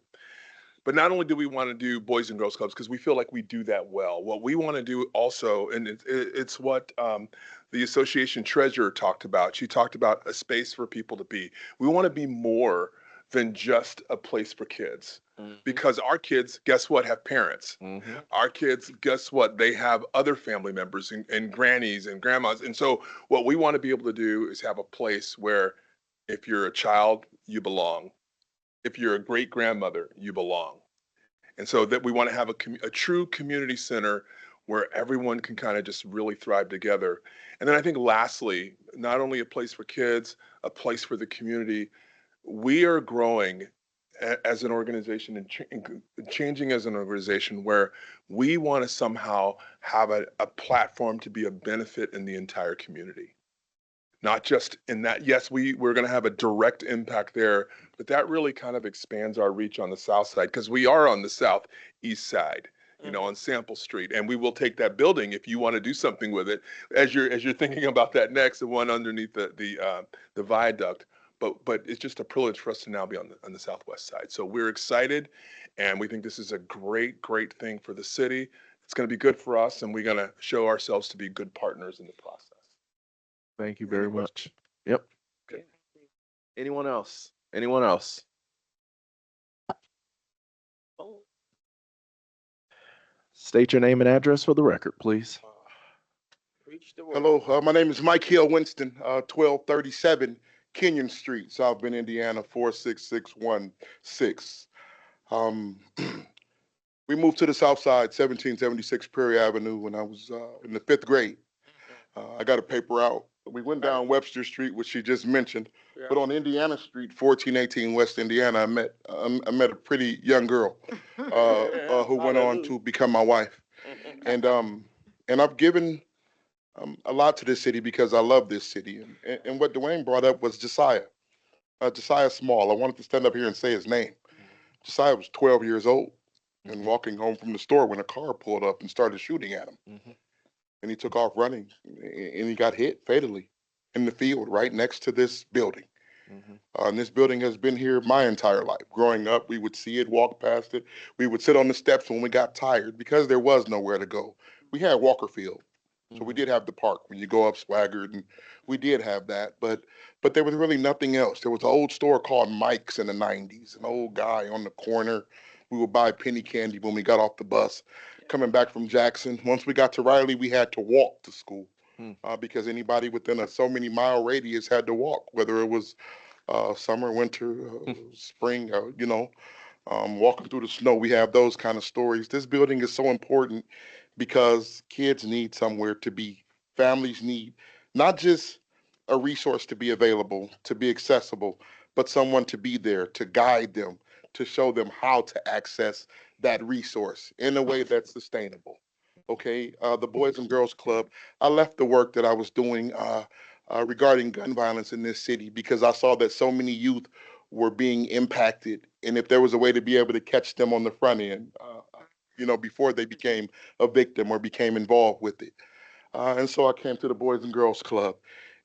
But not only do we want to do Boys and Girls Clubs, because we feel like we do that well. What we want to do also, and it's what the association treasurer talked about. She talked about a space for people to be. We want to be more than just a place for kids. Because our kids, guess what, have parents. Our kids, guess what, they have other family members and grannies and grandmas. And so what we want to be able to do is have a place where if you're a child, you belong. If you're a great grandmother, you belong. And so that we want to have a true community center where everyone can kind of just really thrive together. And then I think lastly, not only a place for kids, a place for the community. We are growing as an organization and changing as an organization where we want to somehow have a platform to be a benefit in the entire community. Not just in that, yes, we're going to have a direct impact there, but that really kind of expands our reach on the south side because we are on the southeast side, on Sample Street, and we will take that building if you want to do something with it. As you're thinking about that next, the one underneath the viaduct, but it's just a privilege for us to now be on the southwest side. So we're excited, and we think this is a great thing for the city. It's going to be good for us, and we're going to show ourselves to be good partners in the process. Thank you very much. Yep. Okay. Anyone else? Anyone else? State your name and address for the record, please. Hello, my name is Mike Hill Winston, 1237 Kenyon Street, South Bend, Indiana, 46616. We moved to the south side, 1776 Prairie Avenue, when I was in the 5th grade. I got a paper out. We went down Webster Street, which she just mentioned, but on Indiana Street, 1418 West Indiana, I met a pretty young girl who went on to become my wife, and I've given a lot to this city because I love this city. And what Dwayne brought up was Josiah Small. I wanted to stand up here and say his name. Josiah was 12 years old and walking home from the store when a car pulled up and started shooting at him. And he took off running and he got hit fatally in the field right next to this building. And this building has been here my entire life. Growing up, we would see it, walk past it. We would sit on the steps when we got tired because there was nowhere to go. We had Walker Field. So we did have the park when you go up Swaggart, and we did have that, but there was really nothing else. There was an old store called Mike's in the 90s, an old guy on the corner. We would buy penny candy when we got off the bus coming back from Jackson. Once we got to Riley, we had to walk to school because anybody within a so many mile radius had to walk, whether it was summer, winter, spring, walking through the snow. We have those kind of stories. This building is so important because kids need somewhere to be. Families need not just a resource to be available, to be accessible, but someone to be there, to guide them, to show them how to access that resource in a way that's sustainable. Okay, the Boys and Girls Club, I left the work that I was doing regarding gun violence in this city because I saw that so many youth were being impacted. And if there was a way to be able to catch them on the front end, before they became a victim or became involved with it. And so I came to the Boys and Girls Club.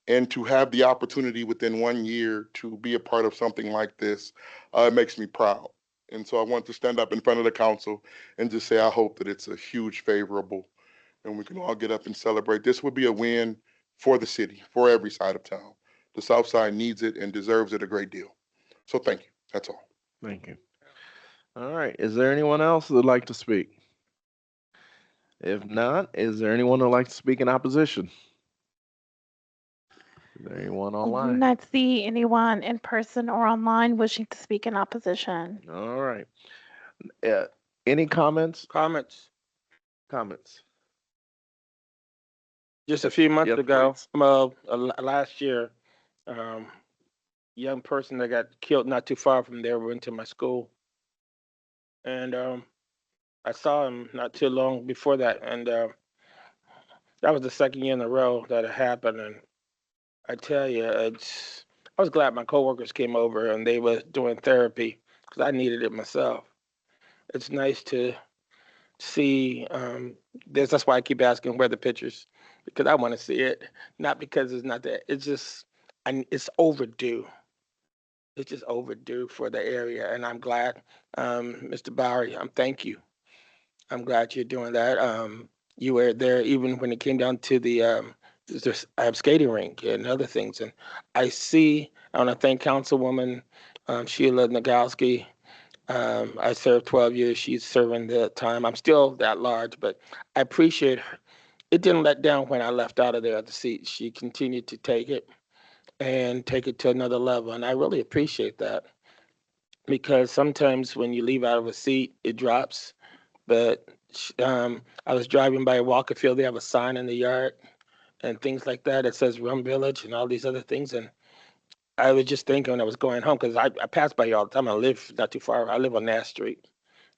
And to have the opportunity within 1 year to be a part of something like this, it makes me proud. And so I want to stand up in front of the council and just say, I hope that it's a huge favorable and we can all get up and celebrate. This would be a win for the city, for every side of town. The South Side needs it and deserves it a great deal. So thank you. That's all. Thank you. All right. Is there anyone else that would like to speak? If not, is there anyone who would like to speak in opposition? Is there anyone I do online? not see anyone in person or online wishing to speak in opposition. All right. Any comments? Comments? Comments? Just a few months Yes, ago, please. last year, young person that got killed not too far from there went to my school. And I saw him not too long before that. And that was the second year in a row that it happened. And I tell you, I was glad my coworkers came over and they were doing therapy because I needed it myself. It's nice to see this. That's why I keep asking where the pictures, because I want to see it, not because it's not that. It's just, it's overdue. It's just overdue for the area, and I'm glad, Mr. Bowery. Thank you. I'm glad you're doing that. You were there even when it came down to the skating rink and other things, and I want to thank Councilwoman Sheila Nagowski. I served 12 years. She's serving the time. I'm still that large, but I appreciate her. It didn't let down when I left out of there at the seat. She continued to take it and take it to another level. And I really appreciate that because sometimes when you leave out of a seat, it drops. But I was driving by Walker Field. They have a sign in the yard and things like that. It says Rum Village and all these other things. And I was just thinking when I was going home, because I pass by you all the time. I live not too far. I live on Nash Street.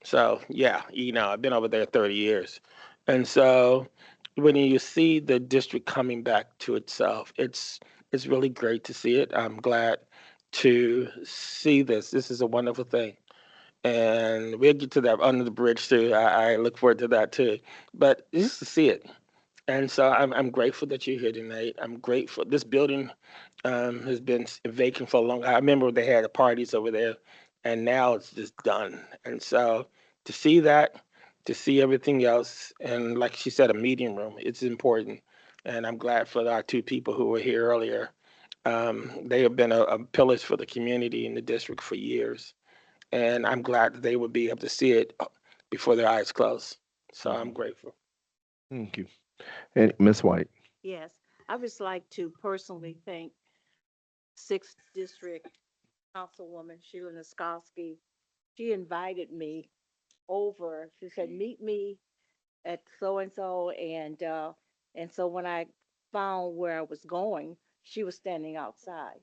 So yeah, I've been over there 30 years. And so when you see the district coming back to itself, it's really great to see it. I'm glad to see this. This is a wonderful thing. And we'll get to that under the bridge too. I look forward to that too. But just to see it. And so I'm grateful that you're here tonight. I'm grateful. This building has been vacant for a long time. I remember they had the parties over there, and now it's just done. And so to see that, to see everything else, and like she said, a meeting room, it's important. And I'm glad for our two people who were here earlier. They have been a pillars for the community in the district for years. And I'm glad that they would be able to see it before their eyes close. So I'm grateful. Thank you. And Ms. White. Yes, I would just like to personally thank 6th District Councilwoman Sheila Niskowski. She invited me over. She said, meet me at so-and-so. And so when I found where I was going, she was standing outside.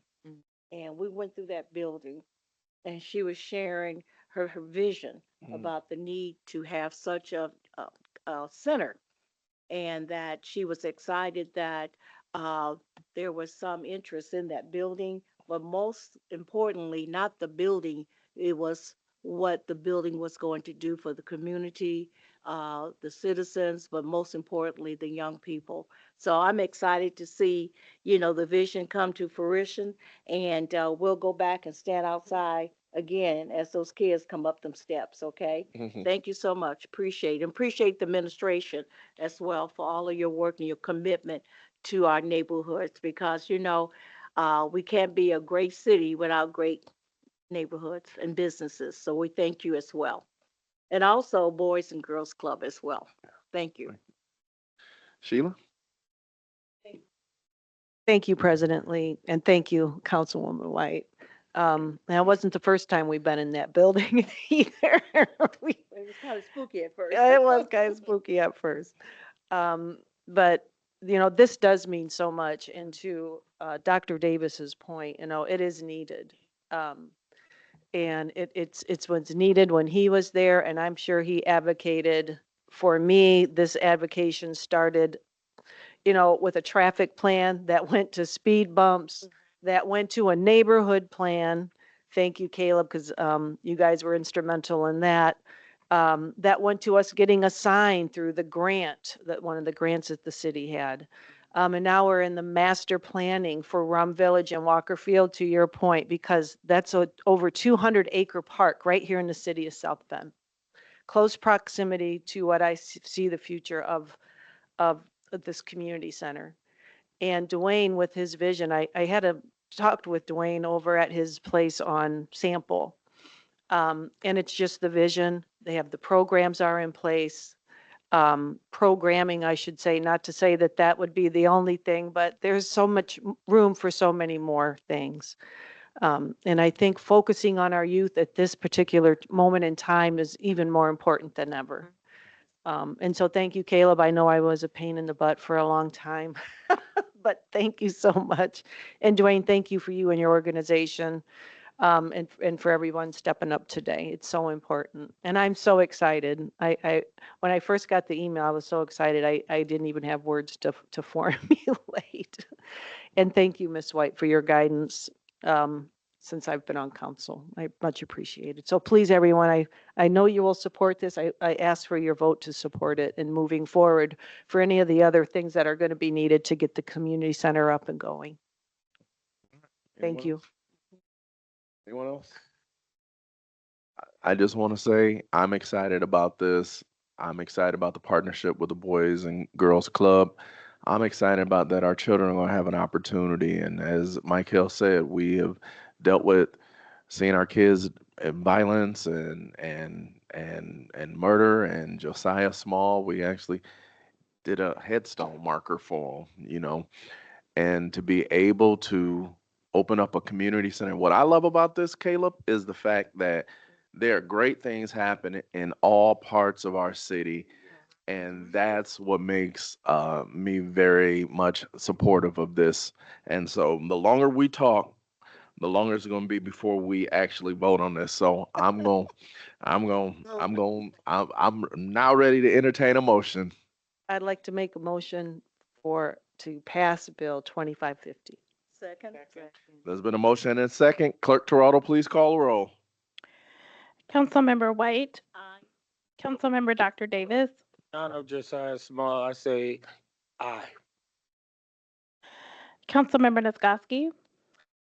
And we went through that building and she was sharing her vision about the need to have such a center, and that she was excited that there was some interest in that building, but most importantly, not the building, it was what the building was going to do for the community, the citizens, but most importantly, the young people. So I'm excited to see, the vision come to fruition, and we'll go back and stand outside again as those kids come up them steps, okay? Thank you so much. Appreciate the administration as well for all of your work and your commitment to our neighborhoods, because we can't be a great city without great neighborhoods and businesses. So we thank you as well. And also Boys and Girls Club as well. Thank you. Sheila? Thank you, President Lee, and thank you, Councilwoman White. That wasn't the first time we've been in that building either. It was kind of spooky at first. It was kind of spooky at first. But, this does mean so much. And to Dr. Davis's point, it is needed. And it's what's needed when he was there. And I'm sure he advocated for me. This advocation started with a traffic plan that went to speed bumps, that went to a neighborhood plan. Thank you, Caleb, because you guys were instrumental in that. That went to us getting a sign through the grant, that one of the grants that the city had. And now we're in the master planning for Rum Village and Walker Field, to your point, because that's a over 200-acre park right here in the city of South Bend. Close proximity to what I see the future of this community center. And Dwayne, with his vision, I talked with Dwayne over at his place on Sample. And it's just the vision. They have the programs are in place. Programming, I should say, not to say that that would be the only thing, but there's so much room for so many more things. And I think focusing on our youth at this particular moment in time is even more important than ever. And so thank you, Caleb. I know I was a pain in the butt for a long time, but thank you so much. And Dwayne, thank you for you and your organization. And for everyone stepping up today. It's so important. And I'm so excited. When I first got the email, I was so excited. I didn't even have words to formulate. And thank you, Ms. White, for your guidance since I've been on council. I much appreciate it. So please, everyone, I know you will support this. I ask for your vote to support it and moving forward for any of the other things that are going to be needed to get the community center up and going. Thank you. Anyone else? I just want to say I'm excited about this. I'm excited about the partnership with the Boys and Girls Club. I'm excited about that our children are going to have an opportunity. And as Michael said, we have dealt with seeing our kids in violence and murder. And Josiah Small, we actually did a headstone marker for him, and to be able to open up a community center. What I love about this, Caleb, is the fact that there are great things happening in all parts of our city. And that's what makes me very much supportive of this. And so the longer we talk, the longer it's going to be before we actually vote on this. So I'm now ready to entertain a motion. I'd like to make a motion to pass Bill 2550. Second. There's been a motion and a second. Clerk Toronto, please call the roll. Councilmember White. Aye. Councilmember Dr. Davis. None of Josiah Small, I say aye. Councilmember Nisgowsky.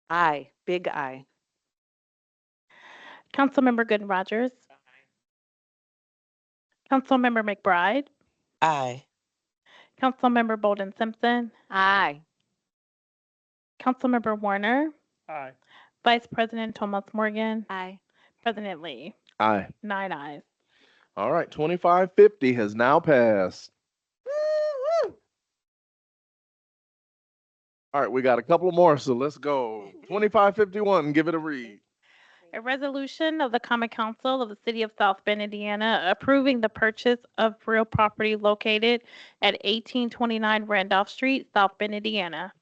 Aye, big aye. Councilmember Gooden Rogers. Councilmember McBride. Aye. Councilmember Bolden Simpson. Aye. Councilmember Warner. Aye. Vice President Thomas Morgan. Aye. President Lee. Aye. 9 ayes. All right, 2550 has now passed. All right, we got a couple more, so let's go. 2551, give it a read. A resolution of the Common Council of the City of South Bend, Indiana, approving the purchase of real property located at 1829 Randolph Street, South Bend, Indiana.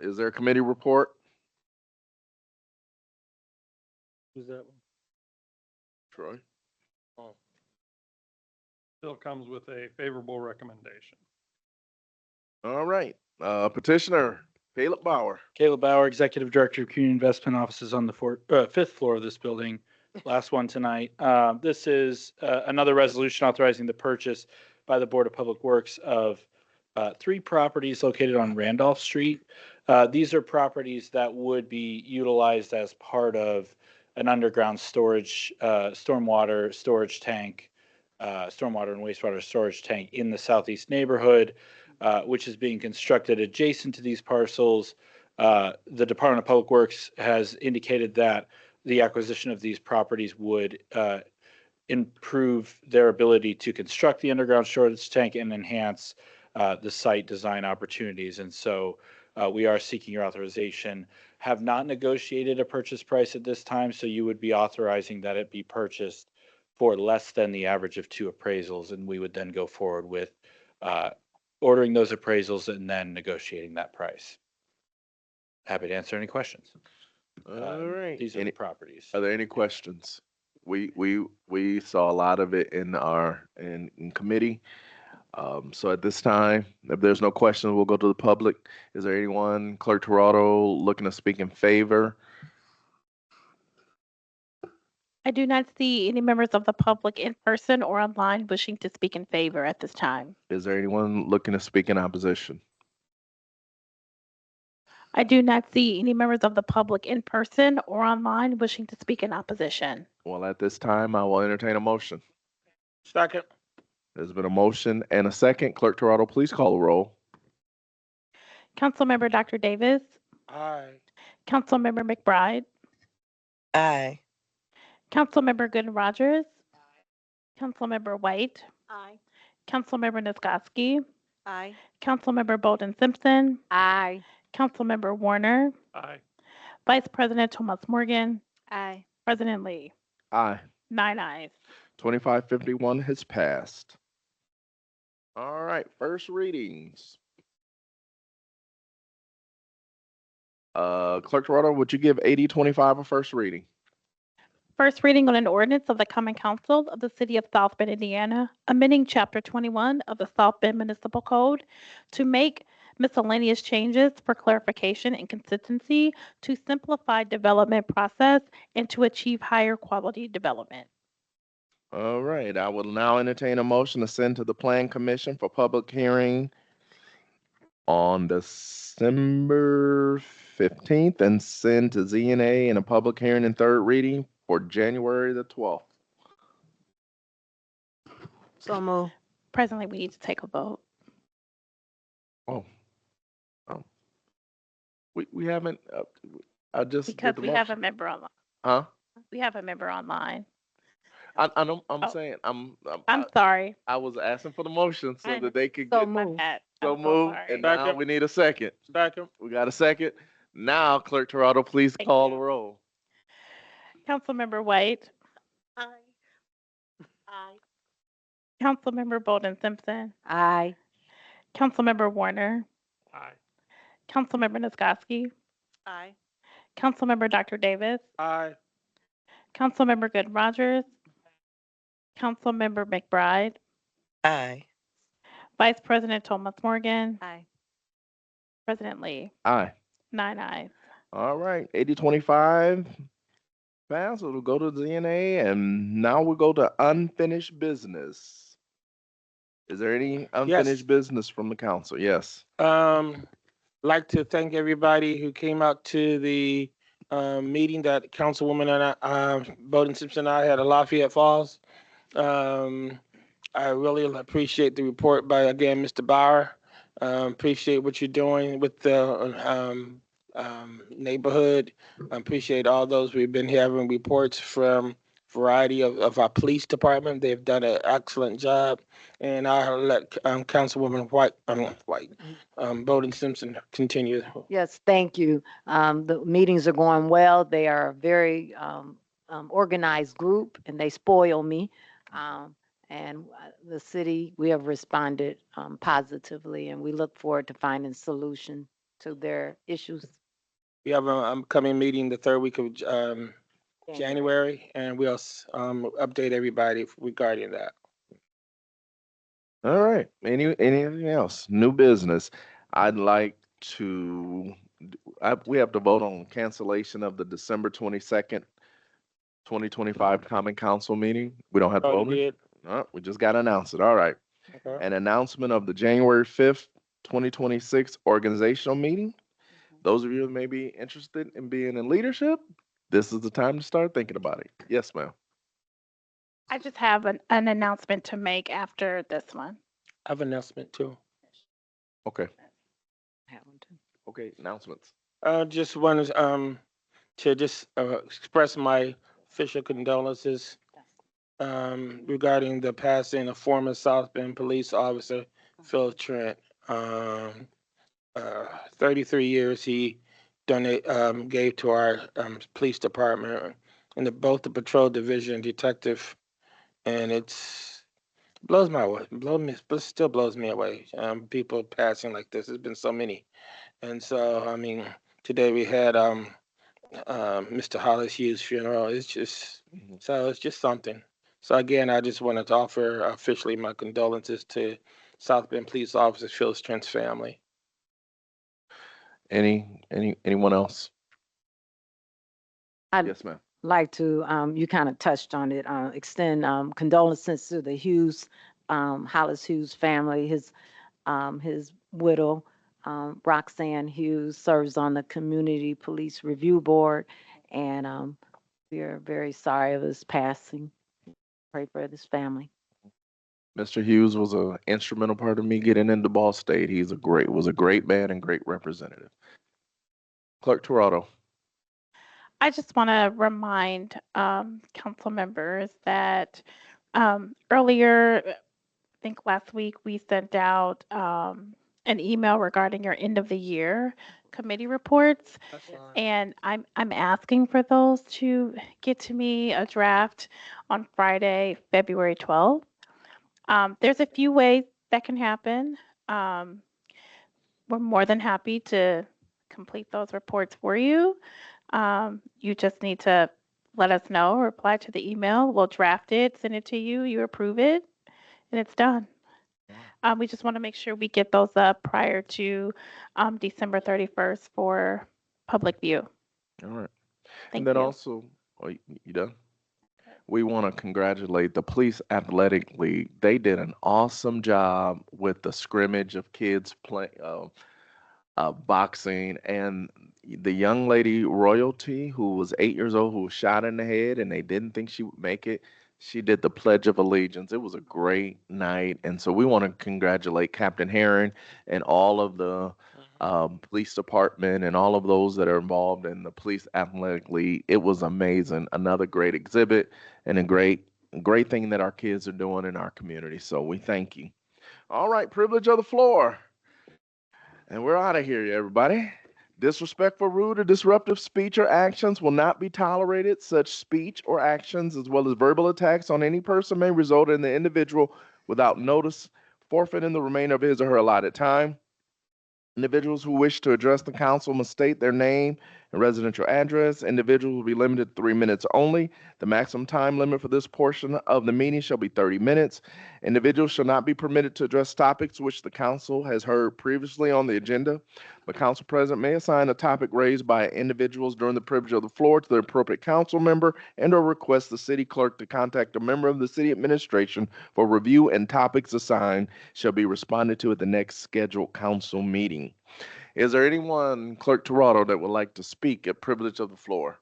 Is there a committee report? Who's that one? Troy? Bill comes with a favorable recommendation. All right, petitioner, Caleb Bauer. Caleb Bauer, Executive Director of Community Investment Offices on the fifth floor of this building. Last one tonight. This is another resolution authorizing the purchase by the Board of Public Works of 3 properties located on Randolph Street. These are properties that would be utilized as part of an underground storage, stormwater storage tank, stormwater and wastewater storage tank in the southeast neighborhood, which is being constructed adjacent to these parcels. The Department of Public Works has indicated that the acquisition of these properties would improve their ability to construct the underground storage tank and enhance the site design opportunities. And so we are seeking your authorization. Have not negotiated a purchase price at this time, so you would be authorizing that it be purchased for less than the average of 2 appraisals, and we would then go forward with ordering those appraisals and then negotiating that price. Happy to answer any questions. All right. These are the properties. Are there any questions? We saw a lot of it in committee. So at this time, if there's no questions, we'll go to the public. Is there anyone, Clerk Toronto, looking to speak in favor? I do not see any members of the public in person or online wishing to speak in favor at this time. Is there anyone looking to speak in opposition? I do not see any members of the public in person or online wishing to speak in opposition. Well, at this time, I will entertain a motion. Second. There's been a motion and a second. Clerk Toronto, please call the roll. Councilmember Dr. Davis, Aye. Councilmember McBride, Aye. Councilmember Gooden Rogers, Councilmember White, Aye. Councilmember Nisgowsky, Aye. Councilmember Bolden Simpson, Aye. Councilmember Warner, Aye. Vice President Thomas Morgan, Aye. President Lee. Aye. 9 ayes. 2551 has passed. All right, first readings. Clerk Toronto, would you give 8025 a first reading? First reading on an ordinance of the Common Council of the City of South Bend, Indiana, amending Chapter 21 of the South Bend Municipal Code to make miscellaneous changes for clarification and consistency, to simplify development process, and to achieve higher quality development. All right, I will now entertain a motion to send to the Plan Commission for public hearing on December 15th and send to ZNA in a public hearing and third reading for January the 12th. So move. Presently, we need to take a vote. Oh. We haven't, I just. did Because the we have a motion. member online. Huh? We have a member online. I know, I'm Oh. saying, I'm sorry. I was asking for the motion so I that they could So get, move. Bad. so I'm move, sorry. and now Second. we need a second. Second. We got a second. Now, Clerk Toronto, please Thank call you. the roll. Councilmember White. Aye. Aye. Councilmember Bolden Simpson. Aye. Councilmember Warner. Aye. Councilmember Nisgowsky. Aye. Councilmember Dr. Davis. Aye. Councilmember Gooden Rogers. Councilmember McBride. Aye. Vice President Thomas Morgan. Aye. President Lee. Aye. 9 ayes. All right, 8025 pass. It'll go to ZNA, and now we'll go to unfinished business. Is there any unfinished business from the council? Yes. Like to thank everybody who came out to the meeting that Councilwoman and Bowden Simpson and I had at Lafayette Falls. I really appreciate the report by, again, Mr. Bauer. Appreciate what you're doing with the neighborhood. I appreciate all those. We've been having reports from variety of our police department. They've done an excellent job. And I'll let Councilwoman Bowden Simpson continue. Yes, thank you. The meetings are going well. They are a very organized group, and they spoil me. And the city, we have responded positively, and we look forward to finding solution to their issues. We have an upcoming meeting the third week of January, and we'll update everybody regarding that. All right. Anything else? New business. I'd like to, we have to vote on cancellation of the December 22nd, 2025 Common Council meeting. We don't have to Oh, vote. you did? No, we just got to announce it. All right. Okay. An announcement of the January 5th, 2026 organizational meeting. Those of you who may be interested in being in leadership, this is the time to start thinking about it. Yes, ma'am. I just have an announcement to make after this one. I have an announcement too. Okay. Okay, announcements. Just wanted to just express my official condolences regarding the passing of former South Bend police officer Phil Trent. 33 years he gave to our police department and both the patrol division detective, and still blows me away. People passing like this. There's been so many, and so I mean, today we had Mr. Hollis Hughes' funeral. It's just it's just something. So again, I just wanted to offer officially my condolences to South Bend Police Officer Phil Trent's family. Anyone else? I'd Yes, ma'am. like to, you kind of touched on it, extend condolences to the Hughes, Hollis Hughes family. His widow, Roxanne Hughes, serves on the Community Police Review Board, and we are very sorry of his passing. Pray for his family. Mr. Hughes was an instrumental part of me getting into Ball State. Was a great man and great representative. Clerk Toronto. I just want to remind council members that earlier, I think last week, we sent out an email regarding your end of the year committee reports. And I'm asking for those to get to me a draft on Friday, February 12th. There's a few ways that can happen. We're more than happy to complete those reports for you. You just need to let us know, reply to the email. We'll draft it, send it to you, you approve it, and it's done. We just want to make sure we get those up prior to December 31st for public view. All right. Thank And then you. also, you done? We want to congratulate the Police Athletic League. They did an awesome job with the scrimmage of kids boxing, and the young lady Royalty, who was 8 years old, who was shot in the head, and they didn't think she would make it. She did the Pledge of Allegiance. It was a great night, and so we want to congratulate Captain Herring and all of the police department and all of those that are involved in the Police Athletic League. It was amazing. Another great exhibit and a great thing that our kids are doing in our community. So we thank you. All right, privilege of the floor. And we're out of here, everybody. Disrespectful, rude, or disruptive speech or actions will not be tolerated. Such speech or actions, as well as verbal attacks on any person, may result in the individual, without notice, forfeiting the remainder of his or her allotted time. Individuals who wish to address the council must state their name and residential address. Individuals will be limited to 3 minutes only. The maximum time limit for this portion of the meeting shall be 30 minutes. Individuals shall not be permitted to address topics which the council has heard previously on the agenda. The council president may assign a topic raised by individuals during the privilege of the floor to the appropriate council member and/or request the city clerk to contact a member of the city administration for review, and topics assigned shall be responded to at the next scheduled council meeting. Is there anyone, Clerk Toronto, that would like to speak at privilege of the floor?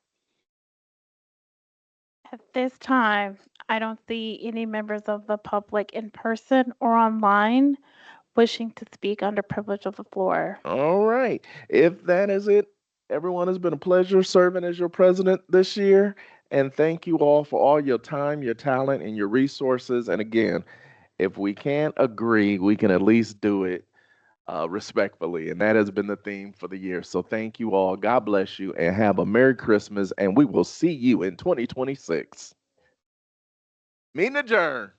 At this time, I don't see any members of the public in person or online wishing to speak under privilege of the floor. All right. If that is it, everyone, has been a pleasure serving as your president this year. And thank you all for all your time, your talent, and your resources. And again, if we can't agree, we can at least do it respectfully. And that has been the theme for the year. So thank you all. God bless you and have a Merry Christmas. And we will see you in 2026. Meeting adjourned.